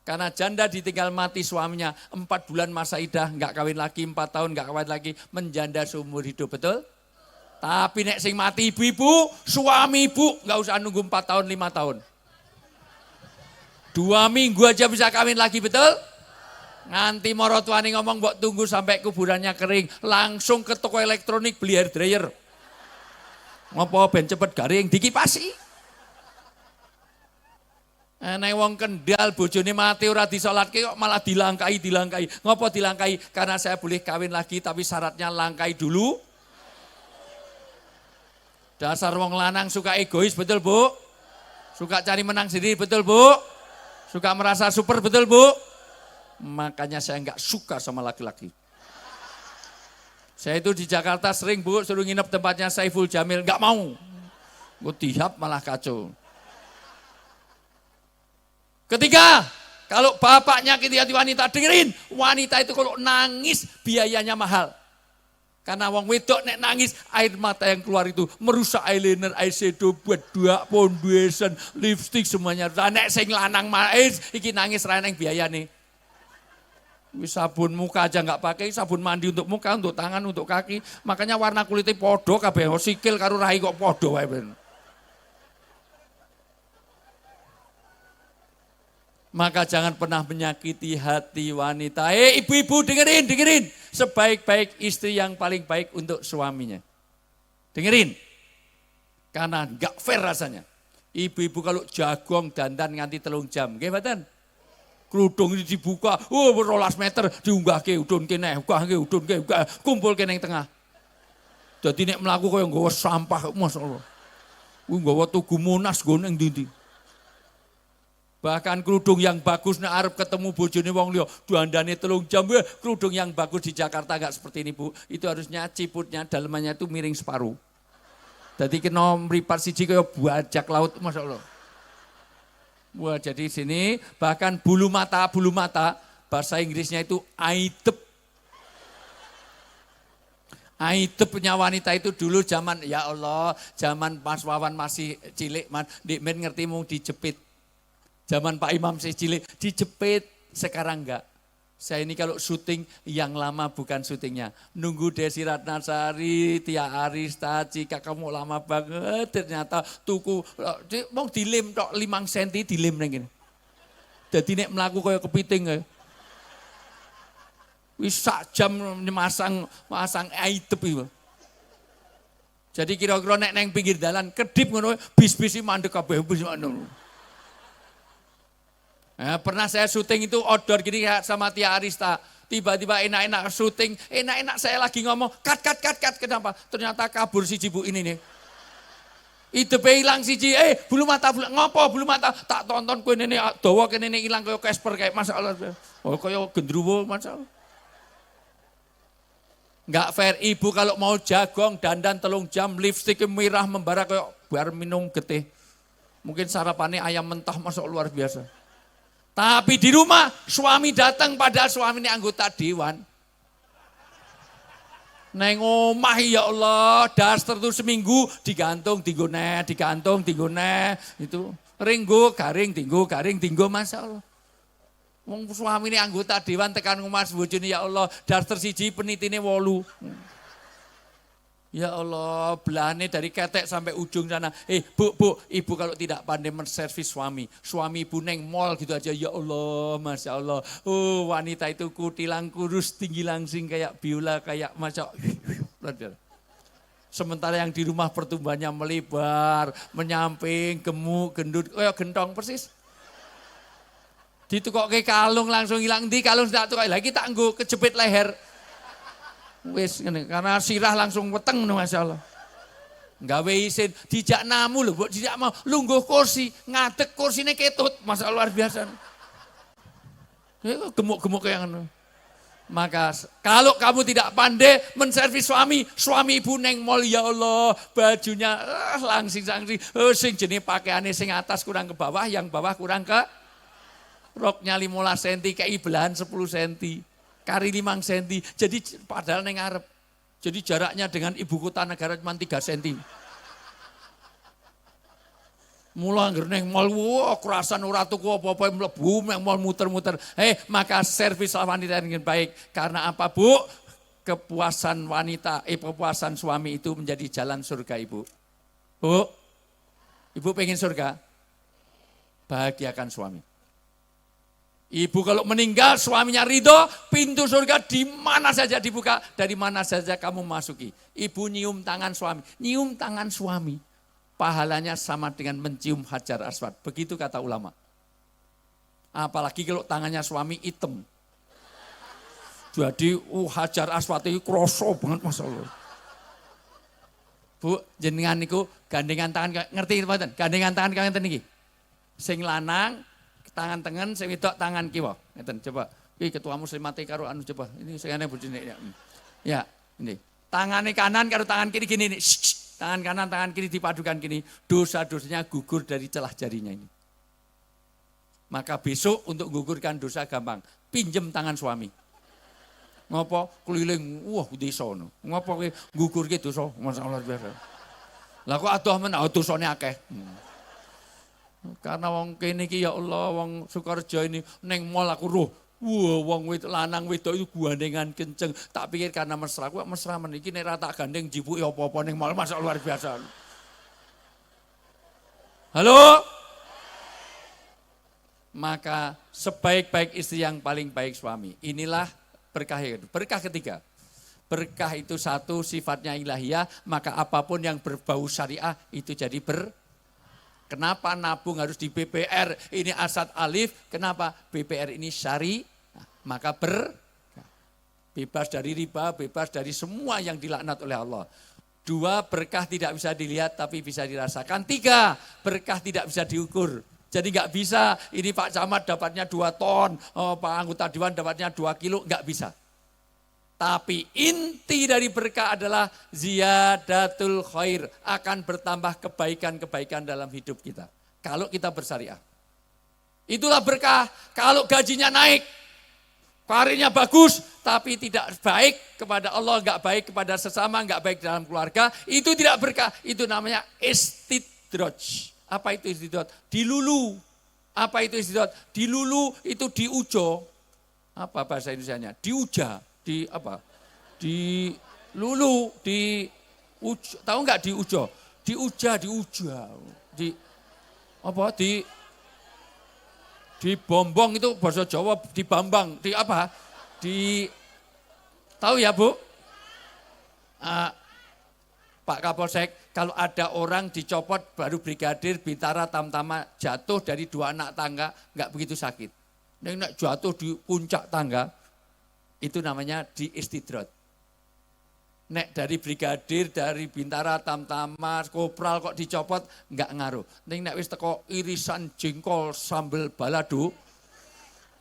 karena janda ditinggal mati suaminya, 4 bulan masa idah, enggak kawin lagi, 4 tahun enggak kawin lagi, menjanda seumur hidup, betul? Tapi nek sing mati ibu-ibu, suami ibu enggak usah nunggu 4 tahun, 5 tahun. 2 minggu aja bisa kawin lagi, betul? Nganti moro tuane ngomong mbok tunggu sampai kuburannya kering, langsung ke toko elektronik beli hair dryer. Ngopo ben cepet garing, dikipasi. Nek wong Kendal bojone mati ora disolatke kok malah dilangkai. Ngopo dilangkai? Karena saya boleh kawin lagi tapi syaratnya langkai dulu. Dasar wong lanang suka egois, betul Bu? Suka cari menang sendiri, betul Bu? Suka merasa super, betul Bu? Makanya saya enggak suka sama laki-laki. Saya itu di Jakarta sering Bu suruh nginep tempatnya Saiful Jamil, enggak mau. Gue tihap malah kacau. Ketiga, kalau bapak nyakiti hati wanita, dengerin, wanita itu kalau nangis biayanya mahal. Karena wong wedok nek nangis, air mata yang keluar itu merusak eyeliner, eyeshadow, buat dua foundation, lipstick semuanya. Nek sing lanang iki nangis ra nang biayane. Wis sabun muka aja enggak pakai, sabun mandi untuk muka, untuk tangan, untuk kaki. Makanya warna kulitnya podo kabeh, sikil karo rahi kok podo wae. Maka jangan pernah menyakiti hati wanita. Ibu-ibu dengerin. Sebaik-baik istri yang paling baik untuk suaminya. Dengerin. Karena enggak fair rasanya. Ibu-ibu kalau jagong dandan nganti 3 jam. Nggih mboten? Kerudung ini dibuka, 12 meter diunggahke udun kene, kumpul kene ning tengah. Dadi nek mlaku kaya nggawa sampah, masyaallah. Kuwi nggawa tugu Monas nggon ning ndi-ndi. Bahkan kerudung yang bagus nek arep ketemu bojone wong liya, dandane 3 jam. Kerudung yang bagus di Jakarta enggak seperti ini, Bu. Itu harusnya ciputnya dalemannya itu miring separuh. Jadi kena mripat siji kaya bajak laut, masyaallah. Wah, jadi sini bahkan bulu mata bahasa Inggrisnya itu aitep. Aitepnya wanita itu dulu zaman ya Allah, zaman Mas Wawan masih cilik, Dik Men ngerti mau dijepit. Zaman Pak Imam saya cilik, dijepit, sekarang enggak. Saya ini kalau syuting yang lama bukan syutingnya. Nunggu Desi Ratnasari, Tia Arista, Cika kamu lama banget. Ternyata tuku, mau dilem tok 5 cm dilem ning ngene. Dadi nek mlaku kaya kepiting. Wis sak jam masang aitep iki. Jadi kira-kira nek neng pinggir dalan kedip ngono, bis-bis mandek kabeh bis ngono. Nah, pernah saya syuting itu outdoor gini sama Tia Arista. Tiba-tiba enak-enak syuting, enak-enak saya lagi ngomong, cut. Kenapa? Ternyata kabur si Bu ini nih. Idepe ilang siji, bulu mata, ngopo bulu mata? Tak tonton kowe nene dawa kene ilang kaya Casper kayak masalah. Oh kaya gendruwo masalah. Enggak fair, ibu kalau mau jagong dandan 3 jam, lipstik merah membara kaya bar minum getih. Mungkin sarapannya ayam mentah masuk luar biasa. Tapi di rumah suami datang padahal suami ini anggota dewan. Neng omah ya Allah, daster tuh seminggu digantung tinggone, itu ringgo garing tinggo masalah. Wong suami ini anggota dewan tekan omah bojone ya Allah, daster siji penitine 8. Ya Allah, belahnya dari ketek sampai ujung sana. Bu, ibu kalau tidak pandai menservis suami ibu neng mall gitu aja. Ya Allah, Masya Allah. Oh, wanita itu kutilang kurus, tinggi langsing kayak biola, kayak Masya Allah. Sementara yang di rumah pertumbuhannya melebar, menyamping, gemuk, gendut, kayak gentong persis. Ditukok ke kalung langsung hilang, di kalung tidak tukok lagi, tak nggo kejepit leher. Wis karena sirah langsung weteng Masya Allah. Gawe isin, dijak namu lho, mbok dijak mau lungguh kursi, ngadeg kursine ketut, Masya Allah luar biasa. Gemuk-gemuk kayak ngono. Maka kalau kamu tidak pandai menservis suami ibu neng mall, ya Allah, bajunya langsing-langsing, sing jenis pakaiannya sing atas kurang ke bawah, yang bawah kurang ke roknya 15 cm, kayak belahan 10 cm. Kari 5 cm, jadi padahal neng ngarep. Jadi jaraknya dengan ibu kota negara cuma 3 cm. Mula anggar neng mall, wah kerasan ora tuku apa-apa mlebu neng mall muter-muter. Maka servis wanita dengan baik. Karena apa, Bu? Kepuasan wanita, kepuasan suami itu menjadi jalan surga, Ibu. Bu, Ibu pengen surga? Bahagiakan suami. Ibu kalau meninggal suaminya ridho, pintu surga di mana saja dibuka, dari mana saja kamu masuki. Ibu nyium tangan suami, pahalanya sama dengan mencium hajar aswad. Begitu kata ulama. Apalagi kalau tangannya suami hitam. Jadi hajar aswad itu kroso banget Masya Allah. Bu, jenengan niku gandengan tangan, ngerti mboten? Gandengan tangan kalian niki. Sing lanang tangan tengen, sing wedok tangan kiwa. Ngeten, coba. Iki ketua muslimate karo anu coba. Ini sing ana bojone ya. Ya, ini. Tangannya kanan karo tangan kiri gini nih. Tangan kanan, tangan kiri dipadukan gini. Dosa-dosanya gugur dari celah jarinya ini. Maka besok untuk gugurkan dosa gampang. Pinjem tangan suami. Ngopo keliling, wah desa no. Ngopo gugurke dosa, masalah biasa. Lah kok adoh men dosane akeh. Karena wong kene iki ya Allah, wong Sukorejo ini neng mall aku roh. Wah, wong lanang wedok itu gandengan kenceng. Tak pikir karena mesra, kok mesra men iki nek ra tak gandeng jibuki apa-apa ning mall, masak luar biasa. Halo? Maka sebaik-baik istri yang paling baik suami. Inilah berkah itu. Berkah ketiga. Berkah itu satu sifatnya ilahiyah, maka apapun yang berbau syariah itu jadi Kenapa nabung harus di BPR? Ini asad alif. Kenapa? BPR ini syari. Maka bebas dari riba, bebas dari semua yang dilaknat oleh Allah. 2, berkah tidak bisa dilihat tapi bisa dirasakan. 3, berkah tidak bisa diukur. Jadi nggak bisa, ini Pak Camat dapatnya 2 ton, Pak anggota Dewan dapatnya 2 kilo, nggak bisa. Tapi inti dari berkah adalah ziyadatul khair, akan bertambah kebaikan-kebaikan dalam hidup kita. Kalau kita bersyariah. Itulah berkah. Kalau gajinya naik, karirnya bagus, tapi tidak baik kepada Allah, nggak baik kepada sesama, nggak baik dalam keluarga, itu tidak berkah. Itu namanya istidraj. Apa itu istidraj? Dilulu. Apa itu istidraj? Dilulu itu diujo. Apa bahasa Indonesianya? Diuja. Di apa? Di lulu, di tahu nggak diujo? Diuja, di apa? Di bombong itu bahasa Jawa, di bambang, di apa? Di tahu ya Bu? Pak Kapolsek, kalau ada orang dicopot baru brigadir, bintara, tamtama jatuh dari 2 anak tangga, nggak begitu sakit. Nek jatuh di puncak tangga, itu namanya di istidrat. Nek dari brigadir, dari bintara, tamtama, kopral kok dicopot, enggak ngaruh. Nek wis teko irisan jengkol sambel balado,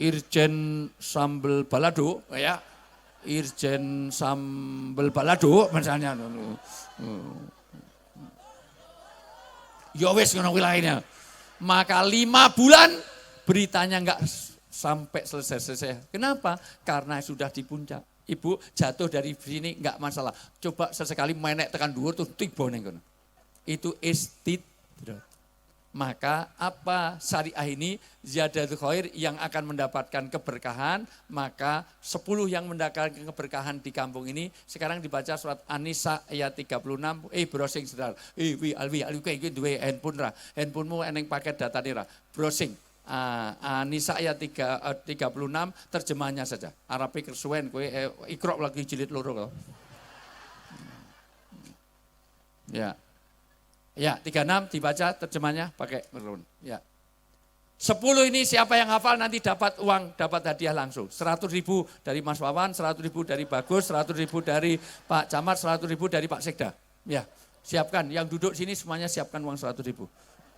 irjen sambel balado, ya, irjen sambel balado, misalnya. Ya wis ngono wilayahnya. Maka 5 bulan beritanya enggak sampai selesai. Kenapa? Karena sudah di puncak. Ibu jatuh dari sini enggak masalah. Coba sesekali menek tekan dhuwur tuh tiba ning kono. Itu istidrat. Maka apa syariah ini? Ziyadatul khair yang akan mendapatkan keberkahan, maka 10 yang mendapatkan keberkahan di kampung ini. Sekarang dibaca surat An-Nisa ayat 36. Browsing sedar. Alwi kayak duwe handphone ra. Handphonemu eneng paket data ra. Browsing. An-Nisa ayat 36 terjemahnya saja. Arabe kesuwen kowe Iqra lagi jilid loro kok. Ya. Ya, 36 dibaca terjemahnya pakai merun. Ya. 10 ini siapa yang hafal nanti dapat uang, dapat hadiah langsung. 100.000 dari Mas Wawan, 100.000 dari Bagus, 100.000 dari Pak Camat, 100.000 dari Pak Sekda. Ya, siapkan. Yang duduk sini semuanya siapkan uang 100.000.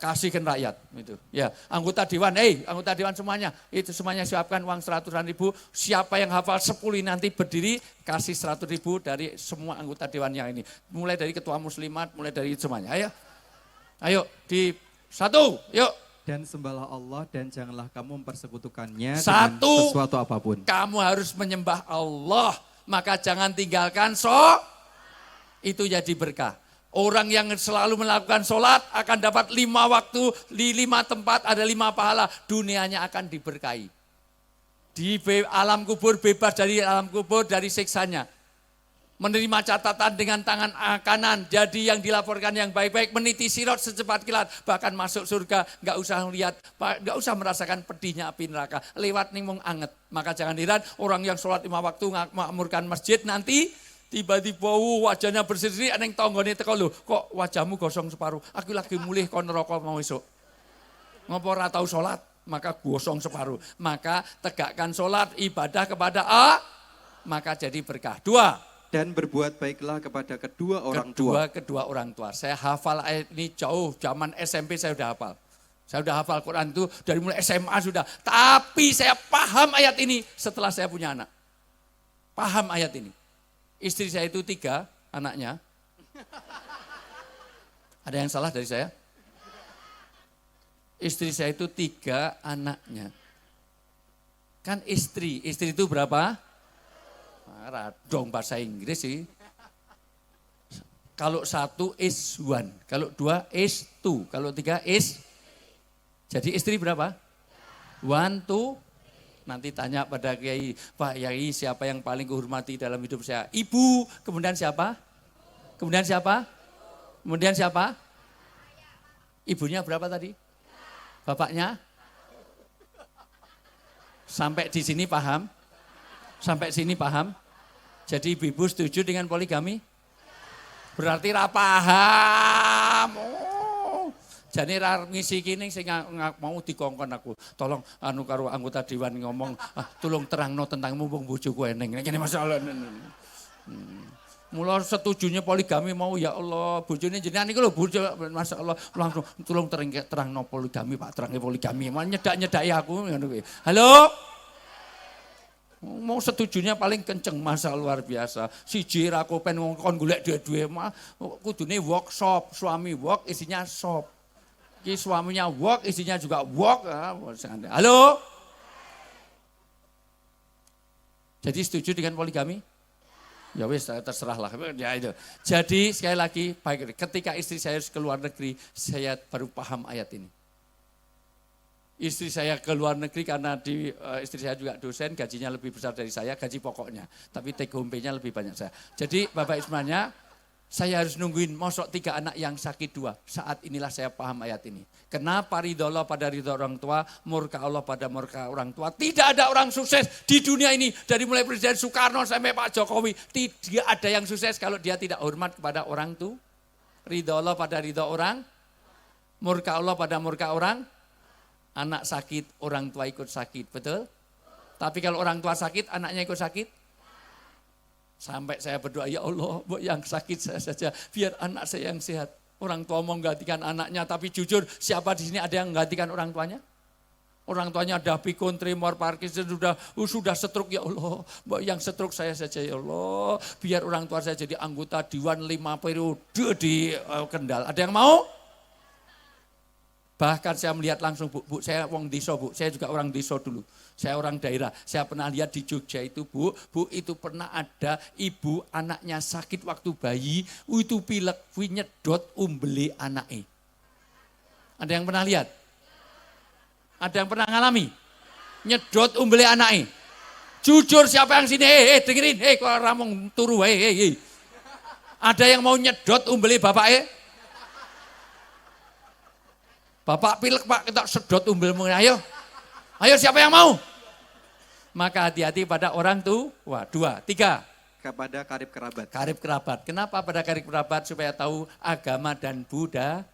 Kasihkan rakyat. Itu. Ya, anggota dewan, anggota dewan semuanya. Itu semuanya siapkan uang 100.000. Siapa yang hafal 10 nanti berdiri, kasih 100.000 dari semua anggota dewan yang ini. Mulai dari ketua muslimat, mulai dari semuanya. Ayo, di 1, yuk. Dan sembahlah Allah dan janganlah kamu mempersekutukannya 1, dengan sesuatu apapun. Kamu harus menyembah Allah, maka jangan tinggalkan itu jadi berkah. Orang yang selalu melakukan sholat akan dapat 5 waktu, di 5 tempat ada 5 pahala, dunianya akan diberkahi. Di alam kubur bebas dari alam kubur, dari siksanya. Menerima catatan dengan tangan kanan, jadi yang dilaporkan yang baik-baik, meniti sirot secepat kilat, bahkan masuk surga, nggak usah lihat, nggak usah merasakan pedihnya api neraka, lewat nih mung anget. Maka jangan heran orang yang sholat 5 waktu makmurkan masjid nanti tiba-tiba wajahnya berseri, aneng tonggone teko lho, kok wajahmu gosong separuh, aku lagi mulih kon neraka mau esuk. Ngopo ora tau sholat, maka gosong separuh. Maka tegakkan sholat ibadah kepada maka jadi berkah. 2. Dan berbuat baiklah kepada kedua orang tua. Saya hafal ayat ini jauh, zaman SMP saya sudah hafal. Saya sudah hafal Quran itu dari mulai SMA sudah. Tapi saya paham ayat ini setelah saya punya anak. Paham ayat ini. Istri saya itu 3 anaknya. Ada yang salah dari saya? Istri saya itu 3 anaknya. Kan istri itu berapa? Radong bahasa Inggris sih. Kalau 1 is 1, kalau 2 is 2, kalau 3 is. Jadi istri berapa? 1, 2. Nanti tanya pada Kiai, Pak Kiai siapa yang paling kuhormati dalam hidup saya? Ibu, kemudian siapa? Kemudian siapa? Kemudian siapa? Ibunya berapa tadi? Bapaknya? Sampai di sini paham? Sampai sini paham? Jadi ibu setuju dengan poligami? Berarti ra paham. Jane ra ngisi kene sing mau dikongkon aku. Tolong karo anggota dewan ngomong, tolong terangno tentang mumpung bojoku eneng. Kene masalah. Mula setujunya poligami mau ya Allah, bojone jenengan niku lho bojo masyaallah langsung tolong terangno poligami Pak, terangke poligami. Nyedak-nyedaki aku ngono kuwi. Halo? Mau setujunya paling kenceng, masa luar biasa. Siji ra kopen ngongkon golek duwe-duwe mah kudune workshop, suami work isinya shop. Ki suaminya work isinya juga work. Halo? Jadi setuju dengan poligami? Ya wis terserahlah. Ya itu. Jadi sekali lagi baik ketika istri saya ke luar negeri, saya baru paham ayat ini. Istri saya ke luar negeri karena istri saya juga dosen, gajinya lebih besar dari saya, gaji pokoknya. Tapi take home pay-nya lebih banyak saya. Jadi Bapak Ismanya, saya harus nungguin mosok 3 anak yang sakit 2. Saat inilah saya paham ayat ini. Kenapa ridho Allah pada ridho orang tua, murka Allah pada murka orang tua. Tidak ada orang sukses di dunia ini. Dari mulai Presiden Soekarno sampai Pak Jokowi. Tidak ada yang sukses kalau dia tidak hormat kepada orang tua. Ridho Allah pada ridho orang, murka Allah pada murka orang. Anak sakit, orang tua ikut sakit, betul? Tapi kalau orang tua sakit, anaknya ikut sakit? Sampai saya berdoa, ya Allah, yang sakit saya saja, biar anak saya yang sehat. Orang tua mau menggantikan anaknya, tapi jujur, siapa di sini ada yang menggantikan orang tuanya? Orang tuanya ada pikun, tremor, Parkinson, sudah stroke, ya Allah. Yang stroke saya saja, ya Allah. Biar orang tua saya jadi anggota Dewan 5 periode di Kendal. Ada yang mau? Bahkan saya melihat langsung, Bu, saya orang desa, Bu. Saya juga orang desa dulu. Saya orang daerah. Saya pernah lihat di Jogja itu, Bu itu pernah ada ibu anaknya sakit waktu bayi, itu pilek, nyedot umbele anaknya. Ada yang pernah lihat? Ada yang pernah ngalami? Nyedot umbele anaknya. Jujur siapa yang sini? Dengerin, kalau ramong turu, Ada yang mau nyedot umbele bapaknya? Bapak pilek Pak, kita sedot umbelmu, ayo. Ayo siapa yang mau? Maka hati-hati pada orang tua. 2, 3. Kepada karib kerabat. Karib kerabat. Kenapa pada karib kerabat? Supaya tahu agama dan budaya.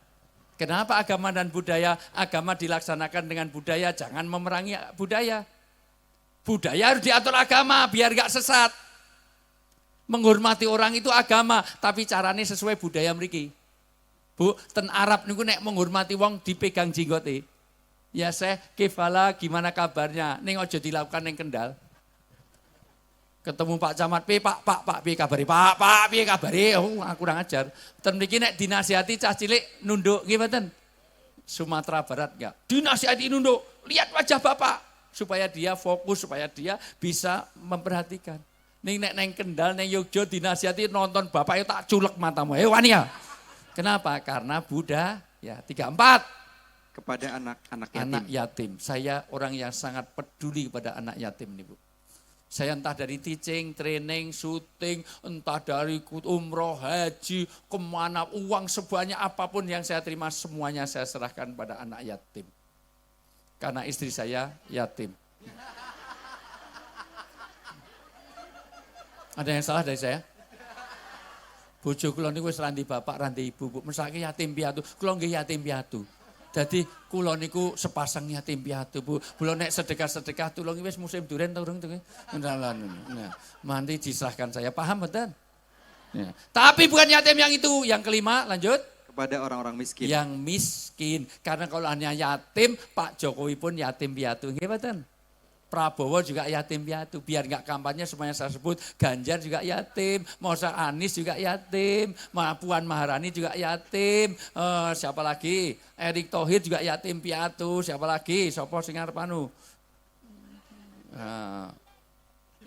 Kenapa agama dan budaya? Agama dilaksanakan dengan budaya, jangan memerangi budaya. Budaya harus diatur agama biar gak sesat. Menghormati orang itu agama, tapi caranya sesuai budaya mereka. Bu, ten Arab niku nek menghormati wong dipegang jenggote. Ya Syekh, kifala gimana kabarnya? Ning aja dilakukan ning Kendal. Ketemu Pak Camat, Pak, piye kabare? Pak, piye kabare? Oh, kurang ajar. Ten mriki nek dinasihati cah cilik nunduk nggih mboten? Sumatera Barat enggak. Dinasihati nunduk, lihat wajah Bapak supaya dia fokus, supaya dia bisa memperhatikan. Ning nek neng Kendal, neng Yogyo dinasihati nonton Bapak itu tak culek matamu. Wani ya. Kenapa? Karena budaya. 3, 4. Kepada anak-anak yatim. Anak yatim. Saya orang yang sangat peduli kepada anak yatim nih Bu. Saya entah dari teaching, training, syuting, entah dari umroh, haji, kemana, uang sebanyak apapun yang saya terima, semuanya saya serahkan pada anak yatim. Karena istri saya yatim. Ada yang salah dari saya? Bojo kula niku wis randi bapak, randi ibu, Bu. Mesake yatim piatu, kula nggih yatim piatu. Jadi kula niku sepasang yatim piatu, Bu. Kula nek sedekah-sedekah tulung wis musim duren ta urung to? Nah, nanti diserahkan saya, paham mboten? Ya. Tapi bukan yatim yang itu, yang kelima, lanjut. Kepada orang-orang miskin. Yang miskin. Karena kalau hanya yatim, Pak Jokowi pun yatim piatu, nggih mboten? Prabowo juga yatim piatu, biar nggak kampanye semuanya saya sebut. Ganjar juga yatim, Mausa Anies juga yatim, Puan Maharani juga yatim, siapa lagi? Erick Thohir juga yatim piatu, siapa lagi? Sopo sing arep anu?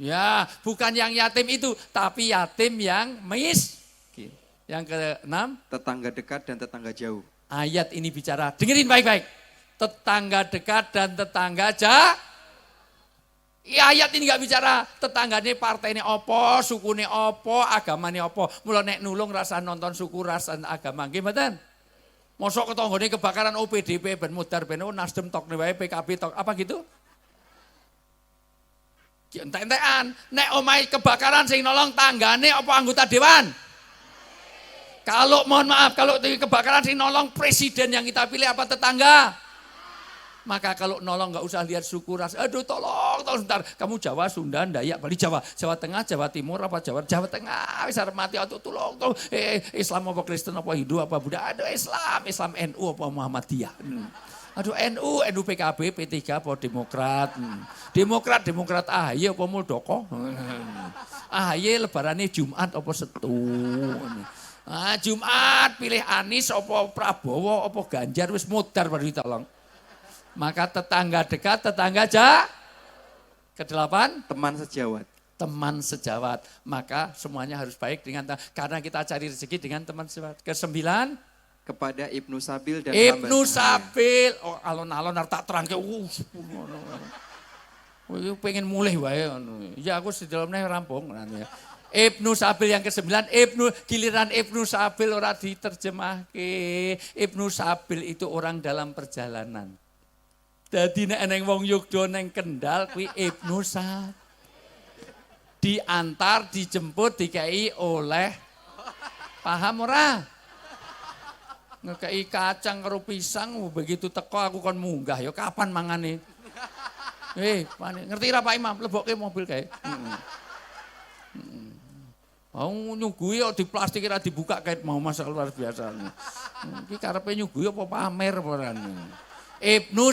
Ya, bukan yang yatim itu, tapi yatim yang miskin. Yang ke-6, tetangga dekat dan tetangga jauh. Ayat ini bicara, dengerin baik-baik. Tetangga dekat dan tetangga jauh. Ya, ayat ini gak bicara tetanggane partainya opo, sukune opo, agamane opo. Mula nek nulung rasa nonton suku, rasa agama. Nggih mboten? Mosok ketanggane kebakaran OPDP ben mudar ben Nasdem tok wae PKB tok apa gitu? Entek-entekan, nek omahe kebakaran sing nolong tanggane apa anggota dewan? Kalau mohon maaf, kalau kebakaran sing nolong presiden yang kita pilih apa tetangga? Maka kalau nolong nggak usah lihat suku ras. Aduh tolong sebentar. Kamu Jawa, Sunda, Dayak, Bali, Jawa. Jawa Tengah, Jawa Timur, apa Jawa Tengah. Bisa mati atau tolong. Islam apa Kristen apa Hindu apa Buddha. Aduh Islam NU apa Muhammadiyah. Aduh NU PKB, P3 apa Demokrat. Demokrat AHY apa Muldoko. AHY lebarannya Jumat apa Setu. Jumat pilih Anies apa Prabowo apa Ganjar wis mudar baru ditolong. Maka tetangga dekat, tetangga jauh. Ke-8, teman sejawat. Teman sejawat. Maka semuanya harus baik dengan karena kita cari rezeki dengan teman sejawat. Ke-9, kepada Ibnu Sabil dan Ibnu Sabil. Oh, alon-alon tak terangke. Pengen mulai wae. Ya aku sedalamnya rampung. Ibnu Sabil yang ke-9, giliran Ibnu Sabil ora diterjemahke. Ibnu Sabil itu orang dalam perjalanan. Dadi nek eneng wong Yogya neng Kendal kuwi Ibnu Sabil. Diantar, dijemput, dikei oleh. Paham ora? Ngekei kacang karo pisang, begitu teko aku kon munggah. Ya kapan mangane? Ngerti ra Pak Imam? Lebokke mobil kae. Nyugui kok di plastik ora dibuka kayak mau masak luar biasa. Iki karepe nyugui apa pamer apa Ibnu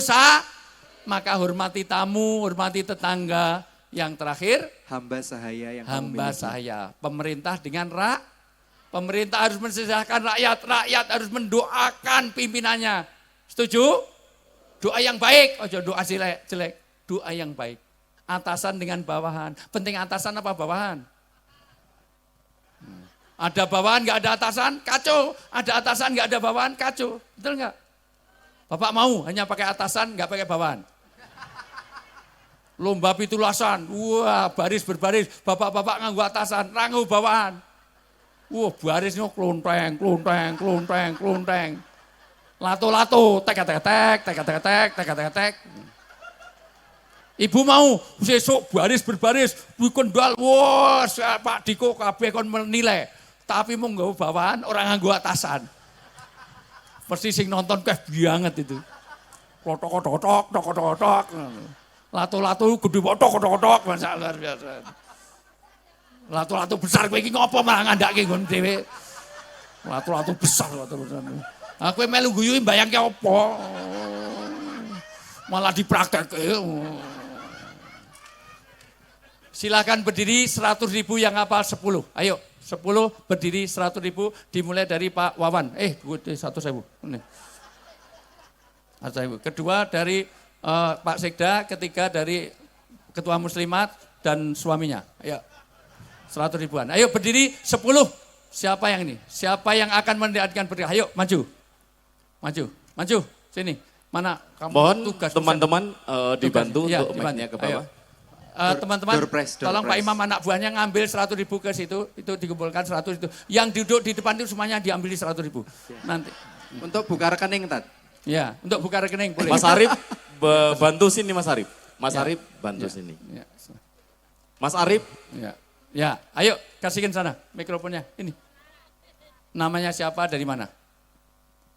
maka hormati tamu, hormati tetangga. Yang terakhir, hamba sahaya yang hamba sahaya. Pemerintah dengan pemerintah harus mensejahterakan rakyat, rakyat harus mendoakan pimpinannya. Setuju? Doa yang baik, ojo doa jelek, doa yang baik. Atasan dengan bawahan. Penting atasan apa bawahan? Ada bawahan nggak ada atasan, kacau. Ada atasan nggak ada bawahan, kacau. Betul nggak? Bapak mau hanya pakai atasan, nggak pakai bawahan. Lomba pitulasan, wah baris berbaris, bapak-bapak nganggo atasan, nganggo bawahan. Wah barisnya klonteng, klonteng, klonteng, klonteng. Lato-lato, tek-tek-tek, tek-tek-tek, tek-tek-tek. Ibu mau sesuk baris berbaris, kendal, wah Pak Diko kabeh kon menilai. Tapi mau nganggo bawahan, orang nganggo atasan. Persis sing nonton kayak banget itu. Kotok-kotok, tok-kotok. Lato-lato gede kotok-kotok, masa luar biasa. Lato-lato besar kowe iki ngopo malah ngandake nggon dhewe. Lato-lato besar lato besar. Aku melu guyu mbayangke apa? Malah dipraktekke. Silakan berdiri 100.000 yang hafal 10. Ayo, 10 berdiri 100.000 dimulai dari Pak Wawan. 1.000. Ini. 1.000. Kedua dari Pak Sekda, ketiga dari Ketua Muslimat dan suaminya. Ayo, 100 ribuan. Ayo berdiri 10. Siapa yang ini? Siapa yang akan mendirikan berdiri? Ayo maju. Maju, maju. Sini. Mana kamu? Mohon tugas teman-teman dibantu ya, untuk mic-nya ke bawah. Teman-teman, tolong Pak Imam anak buahnya ngambil 100 ribu ke situ, itu dikumpulkan 100 itu. Yang duduk di depan itu semuanya diambil 100 ribu. Nanti. Untuk buka rekening, Tat. Ya, untuk buka rekening boleh. Mas Arif bantu sini Mas Arif. Mas Ya. Arif bantu Ya. sini. Ya. Mas Arif, Ya, ya, ayo kasihkan sana mikrofonnya. Ini. Namanya siapa dari mana?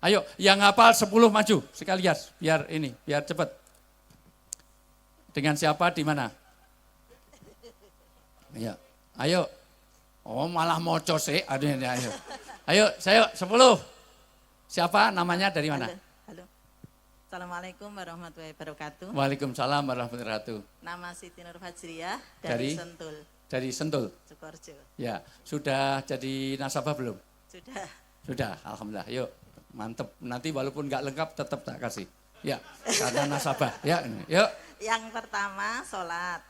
Ayo, yang hafal 10 maju sekalian, biar cepat. Dengan siapa di mana? Ya, ayo. Oh, malah moco sih. Aduh, ayo. Ayo, saya 10. Siapa namanya dari mana? Halo. Assalamualaikum warahmatullahi wabarakatuh. Waalaikumsalam warahmatullahi wabarakatuh. Nama Siti Nur Fajriyah Dari? dari Sentul, Dari Sentul. Sukoharjo. Ya, sudah jadi nasabah belum? Sudah. Sudah, alhamdulillah. Yuk, mantep. Nanti walaupun nggak lengkap tetap tak kasih. Ya, karena nasabah. Ya, ini. Yuk. Yang pertama sholat.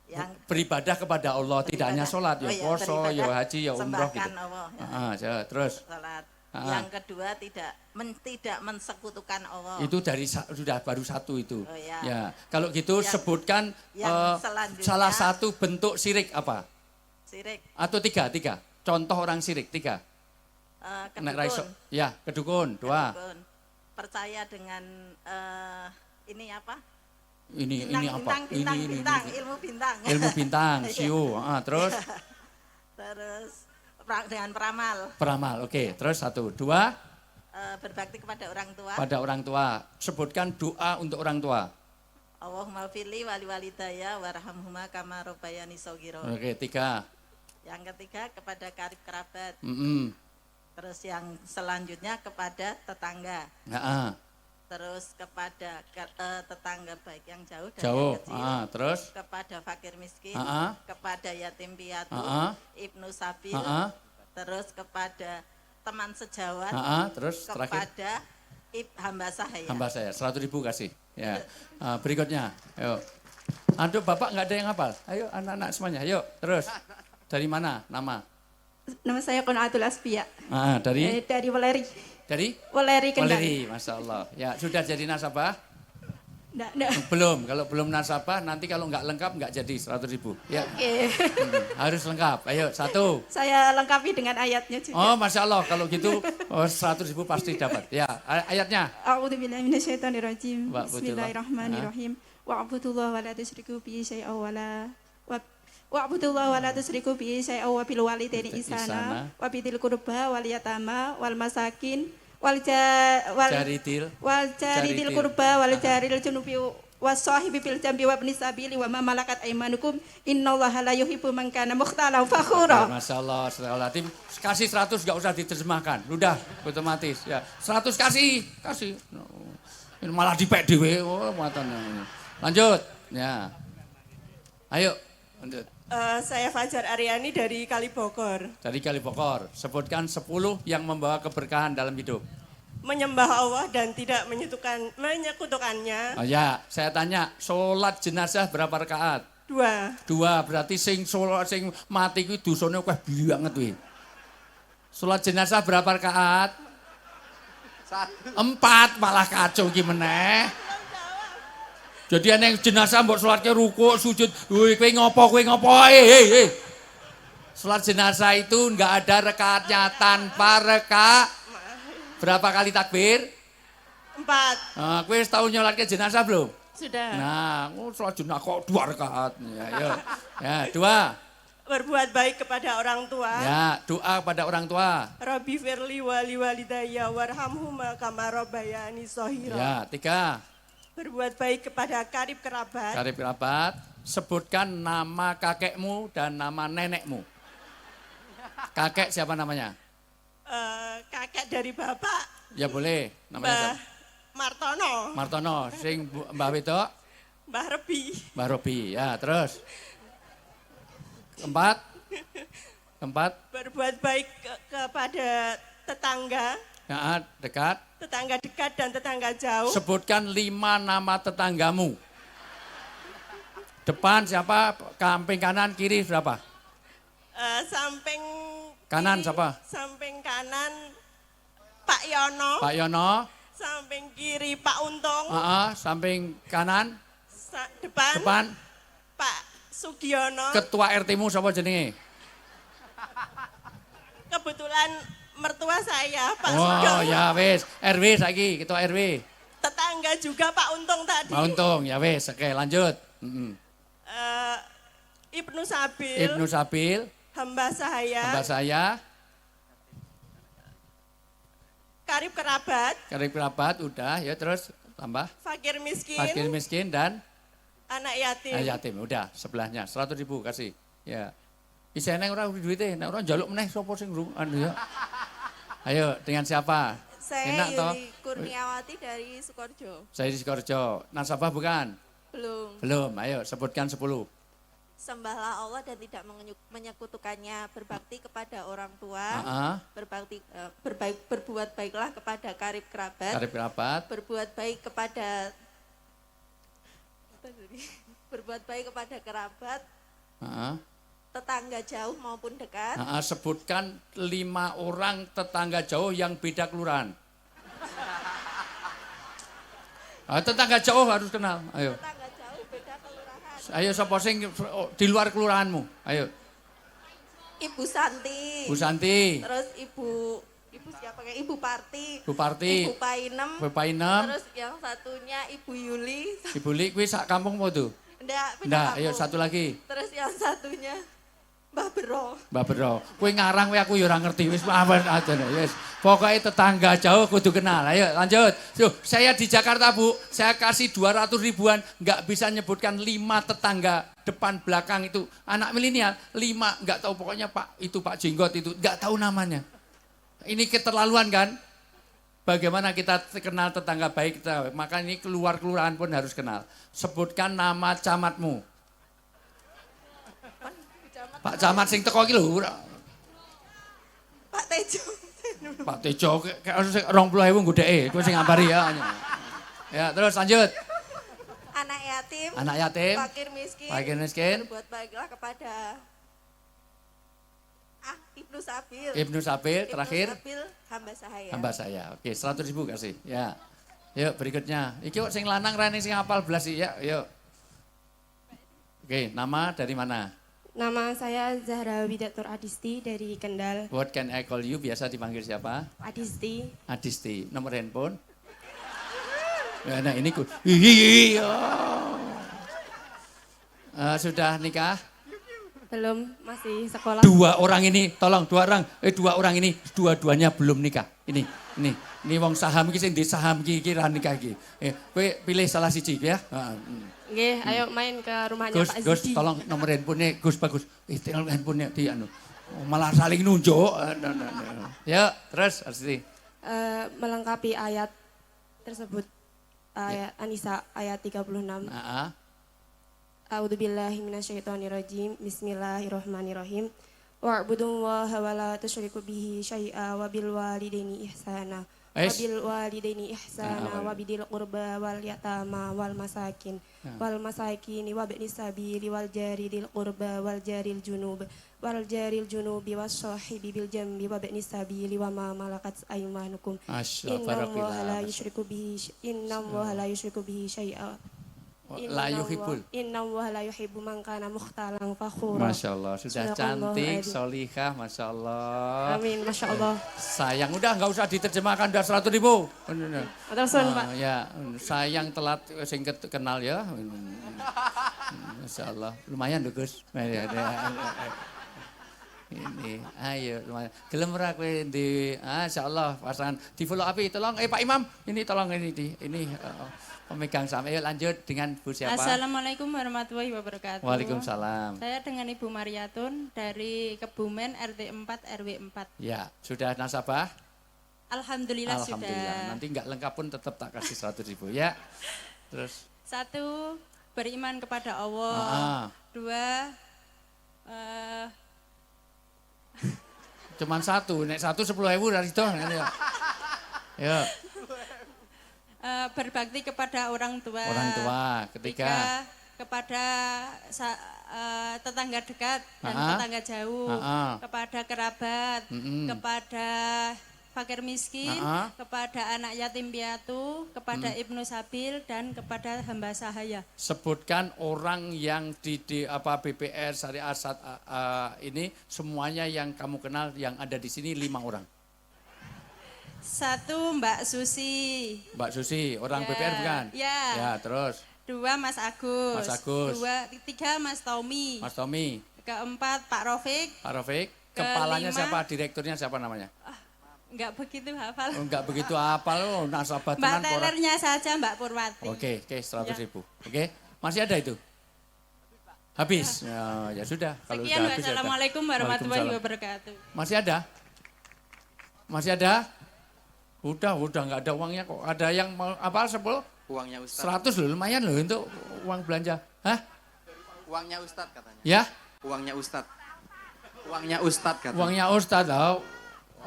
Yang Beribadah kepada Allah, tidak hanya sholat, ya iya, poso, ya beribadah, haji, ya umroh gitu. sembahkan Allah, ya. Terus, sholat. Ah. Yang kedua tidak mensekutukan Allah. itu sudah baru satu itu. Oh, ya. Ya, kalau gitu Yang- sebutkan yang selanjutnya- salah satu bentuk syirik apa? Sirik, Atau tiga. Contoh orang syirik, 3. Nek raiso. kedukun. Ya, kedukun, 2. Kedukun. Percaya dengan ini apa? Ini apa? Bintang, Ini. ilmu bintang. Ilmu bintang, siu. Terus Terus dengan peramal, peramal, oke. Terus 1, 2, berbakti kepada orang tua. pada orang tua. Sebutkan doa untuk orang tua. Allahumma firli wali walidaya warhamhuma kama rabbayani shaghira. Oke, 3. Yang ketiga kepada karib kerabat. Mm-mm. Terus yang selanjutnya kepada tetangga. Nah, Terus kepada tetangga baik yang jauh dan jauh. yang kecil. Terus Kepada fakir miskin, Ah. kepada yatim piatu, Ah. ibnu sabil, Ah. terus kepada teman sejawat, Terus terakhir kepada hamba sahaya. hamba saya 100.000 kasih. Ya. Berikutnya, ayo. Aduh, Bapak nggak ada yang hafal. Ayo anak-anak semuanya, yuk. Terus dari mana nama? Nama saya Qanaatul Asfiya. Dari Dari Weleri. Weleri, Kendari. Masya Allah. Ya, sudah jadi nasabah? Nggak. Belum. Kalau belum nasabah, nanti kalau nggak lengkap nggak jadi 100.000. Ya, Oke. harus lengkap. Ayo, 1. Saya lengkapi dengan ayatnya juga. Oh, Masya Allah. Kalau gitu 100.000 pasti dapat. Ya, ayatnya. A'udzubillahi minasyaitonirrajim. Wa'budullah. Bismillahirrahmanirrahim. Wa'budullaha wa la tusyriku bihi syai'an wa la Wa'budullaha wa la tusyriku bihi syai'an wa bil walidaini ihsana wa bidil qurba wal yatama wal masakin wal Jaridil. jaridil qurba wal jaril junubi wasahibi bil jambi wa ibnis sabili wa ma malakat aymanukum innallaha la yuhibbu man kana mukhtalan fakhura. Masya Allah, astagfirullahaladzim. Kasih 100 nggak usah diterjemahkan, udah otomatis. Ya, 100 kasih. Ini malah dipek dewe, muatan. Lanjut, ya. Ayo, lanjut. Saya Fajar Aryani dari Kalibogor. Dari Kalibogor, sebutkan 10 yang membawa keberkahan dalam hidup. Menyembah Allah dan tidak menyekutukannya. Oh ya, saya tanya, sholat jenazah berapa rakaat? 2. 2, berarti sing mati kuwi dosane akeh banget kuwi. Sholat jenazah berapa rakaat? 4 malah kacau gimana? Jadi ana yang jenazah mbok salatke rukuk, sujud. Woi, kowe ngopo? Salat jenazah itu enggak ada rakaatnya tanpa rakaat. Berapa kali takbir? 4. Nah, kowe wis tau nyolatke jenazah belum? Sudah. Nah, salat jenazah kok 2 rakaat. Ya, ayo. Ya, 2. Berbuat baik kepada orang tua. Ya, doa pada orang tua. Rabbi firli wali walidayya warhamhuma kama rabbayani shaghira. Ya, 3. Berbuat baik kepada karib kerabat. Karib kerabat, sebutkan nama kakekmu dan nama nenekmu. Kakek siapa namanya? Kakek dari bapak, Ya boleh, namanya Mbah siapa? Martono, Martono, sing Mbah Wedok, Mbah Rebi. Mbah Robi. Ya, terus. 4. Berbuat baik kepada tetangga, Ya, dekat. tetangga dekat dan tetangga jauh. Sebutkan 5 nama tetanggamu. Depan siapa? Samping kanan, kiri berapa? Samping Kanan kiri- siapa? Samping kanan Pak Yono, Pak Yono. samping kiri Pak Untung, Samping kanan, depan, depan. Pak Sugiono. Ketua RT-mu siapa jenenge? Kebetulan mertua saya Pak Oh Sugiono. ya wis, RW saiki, ketua RW. Tetangga juga Pak Untung tadi. Pak Untung, ya wis, oke lanjut. Ibnu Sabil, Ibnu Sabil, hamba saya, hamba saya, karib kerabat, karib kerabat, udah, ya terus tambah. fakir miskin, Fakir miskin dan anak yatim. yatim, udah sebelahnya 100.000 kasih. Ya. Bisa neng ora duwite, nek ora njaluk meneh sapa sing anu ya. Ayo, dengan siapa? Saya Enak toh? Yuli Kurniawati dari Sukoharjo. Saya di Sukoharjo. Nasabah bukan? Belum. Belum. Ayo sebutkan 10. Sembahlah Allah dan tidak menyekutukannya, berbakti kepada orang tua, Heeh. berbuat baiklah kepada karib kerabat, Karib kerabat. berbuat baik kepada berbuat baik kepada kerabat, Heeh. tetangga jauh maupun dekat. Sebutkan 5 orang tetangga jauh yang beda kelurahan. Tetangga jauh harus kenal. Ayo. Tetangga jauh beda kelurahan. Ayo sapa sing di luar kelurahanmu? Ayo. Ibu Santi. Bu Santi, Terus Ibu siapa kayak Ibu Parti. Bu Parti, Ibu Painem. Bu Painem, Terus yang satunya Ibu Yuli. Ibu Lik, kuwi sak kampung mau tuh? Enggak, beda Ndak, kampung. ayo satu lagi. Terus yang satunya Mbah Bero. Mbak Bro, kowe ngarang kowe aku ya ora ngerti wis apa aja wis. Pokoke tetangga jauh kudu kenal. Ayo lanjut. Yuk, saya di Jakarta, Bu. Saya kasih 200 ribuan, nggak bisa nyebutkan 5 tetangga depan belakang itu. Anak milenial 5 nggak tahu pokoknya Pak itu Pak Jenggot itu nggak tahu namanya. Ini keterlaluan kan? Bagaimana kita kenal tetangga baik kita? Maka ini keluar kelurahan pun harus kenal. Sebutkan nama camatmu. Pak Camat sing teko iki lho. Pak Tejo. Pak Tejo kayak 20.000 godheke, kowe sing ngambari ya. Ya, terus lanjut. Anak yatim. Anak yatim, Fakir miskin. fakir miskin, Berbuat baiklah kepada Ibnu Sabil. Ibnu Sabil, terakhir Ibnu Sabil, hamba saya. hamba saya. Oke, 100.000 kasih. Ya. Yuk berikutnya. Iki kok sing lanang rene sing hafal belas sih ya. Yuk. Oke, nama dari mana? Nama saya Zahra Widatur Adisti dari Kendal. What can I call you? Biasa dipanggil siapa? Adisti. Adisti. Nomor handphone? Ya, nah ini sudah nikah? Belum, masih sekolah. 2 orang ini, tolong 2 orang. 2 orang ini, dua-duanya belum nikah. Ini wong saham iki sing di saham iki ra nikah iki. Kowe pilih salah siji ya. Oke, ayo main ke rumahnya Gus, Pak Gus, Zidi. tolong nomor handphonenya Gus bagus. Tinggal handphonenya di anu. Malah saling nunjuk. Ya, terus Arsti. Melengkapi ayat tersebut. Ayat An-Nisa ayat 36. Heeh. A'udzubillahi minasyaitonirrajim. Bismillahirrahmanirrahim. Wa'budullaha wa la tusyriku bihi syai'a wa bil walidaini ihsana wabil walidaini ihsana Nah, wabidil qurba wal yatama wal masakin wabni sabili wal jari dil qurba wal jaril junubi was sahibi bil jambi wabni sabili wa ma malakat aymanukum. Innallaha la yusyriku bihi syai'a. Innallaha la yuhibbu man kana mukhtalan fakhura. Masya Allah, sudah cantik, solihah, Masya Allah. Amin, Masya Allah. Sayang, udah nggak usah diterjemahkan, udah 100.000. Terusan, Pak. Ya, sayang telat sing kenal ya. Masya Allah, lumayan loh Gus. Ini, ayo lumayan. Gelem ora kowe di, Masya Allah, pasangan di follow api, tolong, Pak Imam, ini tolong ini pemegang saham. Ayo lanjut dengan Bu siapa? Assalamualaikum warahmatullahi wabarakatuh. Waalaikumsalam. Saya dengan Ibu Mariatun dari Kebumen RT 4 RW 4. Ya, sudah nasabah? Alhamdulillah, Alhamdulillah. sudah. Nanti nggak lengkap pun tetap tak kasih 100.000 ya. Terus 1, beriman kepada Allah. 2, cuman 1, nek 1 10.000 dari itu. Ya. Berbakti kepada orang tua. Orang tua. Ketiga, kepada tetangga dekat dan tetangga jauh, kepada kerabat, kepada fakir miskin, kepada anak yatim piatu, kepada ibnu sabil, dan kepada hamba sahaya. sebutkan orang yang di BPR Syariah Asad ini semuanya yang kamu kenal yang ada di sini 5 orang. 1, Mbak Susi. Mbak Susi, orang Ya, BPR bukan? ya. Ya, terus 2, Mas Agus. Mas Agus. 3, Mas Tommy. Mas Tommy, 4, Pak Rofik. Pak Rafiq, kepalanya Kelima. siapa? Direkturnya siapa namanya? Enggak begitu hafal. Oh, enggak begitu hafal loh, nasabah Mbak tenan orang. tellernya saja Mbak Purwati. Oke, 100.000. Oke, masih ada itu? Habis? Ya sudah. Kalau Sekian, sudah habis ya udah. wassalamualaikum warahmatullahi Waalaikumsalam. wabarakatuh. Masih ada? Masih ada? Udah nggak ada uangnya kok. Ada yang mau apa 10? Uangnya Ustadz. 100 loh, lumayan loh untuk uang belanja. Hah? Uangnya Ustadz katanya. Ya? Uangnya Ustadz. Uangnya Ustadz katanya. Uangnya Ustadz,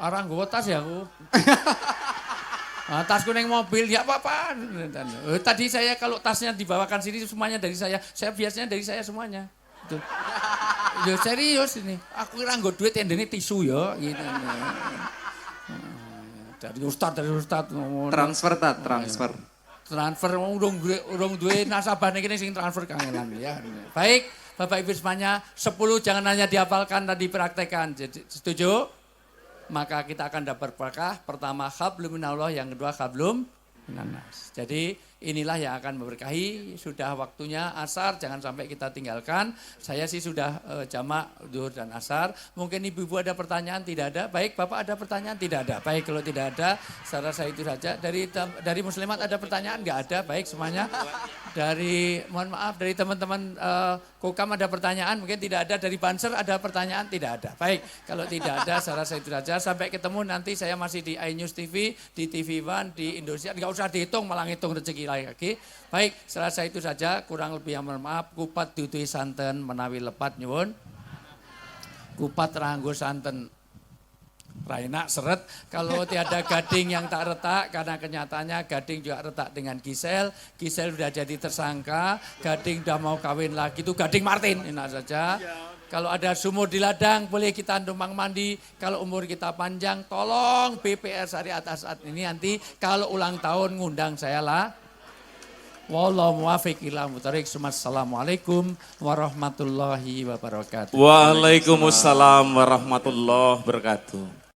orang gue tas ya aku. Tas kuning mobil, ya apa-apa. Tadi saya kalau tasnya dibawakan sini semuanya dari saya. Saya biasanya dari saya semuanya. Tuh. Ya serius ini. Aku kira nggo duit endene tisu ya. Gitu. Dari Ustadz. Transfer tat, transfer. Transfer urung duwe nasabah niki sing transfer kangelan ya. Baik, Bapak Ibu semuanya, 10 jangan hanya dihafalkan dan dipraktekkan. Jadi, setuju? Maka kita akan dapat berkah. Pertama hablum minallah, yang kedua hablum minannas. Jadi inilah yang akan memberkahi. Sudah waktunya asar, jangan sampai kita tinggalkan. Saya sih sudah jamak zuhur dan asar. Mungkin ibu-ibu ada pertanyaan? Tidak ada. Baik, Bapak ada pertanyaan? Tidak ada. Baik, kalau tidak ada, saya rasa itu saja. Dari muslimat ada pertanyaan? Enggak ada. Baik semuanya. Mohon maaf, dari teman-teman Kokam ada pertanyaan? Mungkin tidak ada. Dari Banser ada pertanyaan? Tidak ada. Baik, kalau tidak ada, saya rasa itu saja. Sampai ketemu nanti, saya masih di iNews TV, di TV One, di Indonesia. Enggak usah dihitung, malah ngitung rezeki lagi. Baik, saya rasa itu saja. Kurang lebih yang mohon maaf. Kupat dudui santen menawi lepat nyuwun. Kupat ranggo santen. Raina seret, kalau tiada gading yang tak retak, karena kenyataannya gading juga retak dengan Gisel sudah jadi tersangka, gading udah mau kawin lagi, itu gading Martin, enak saja. Kalau ada sumur di ladang, boleh kita numpang mandi, kalau umur kita panjang, tolong BPR Syariah Asad ini nanti kalau ulang tahun ngundang saya lah. Wallahu muwaffiq ila muthariq. Assalamualaikum warahmatullahi wabarakatuh. Waalaikumsalam warahmatullahi wabarakatuh.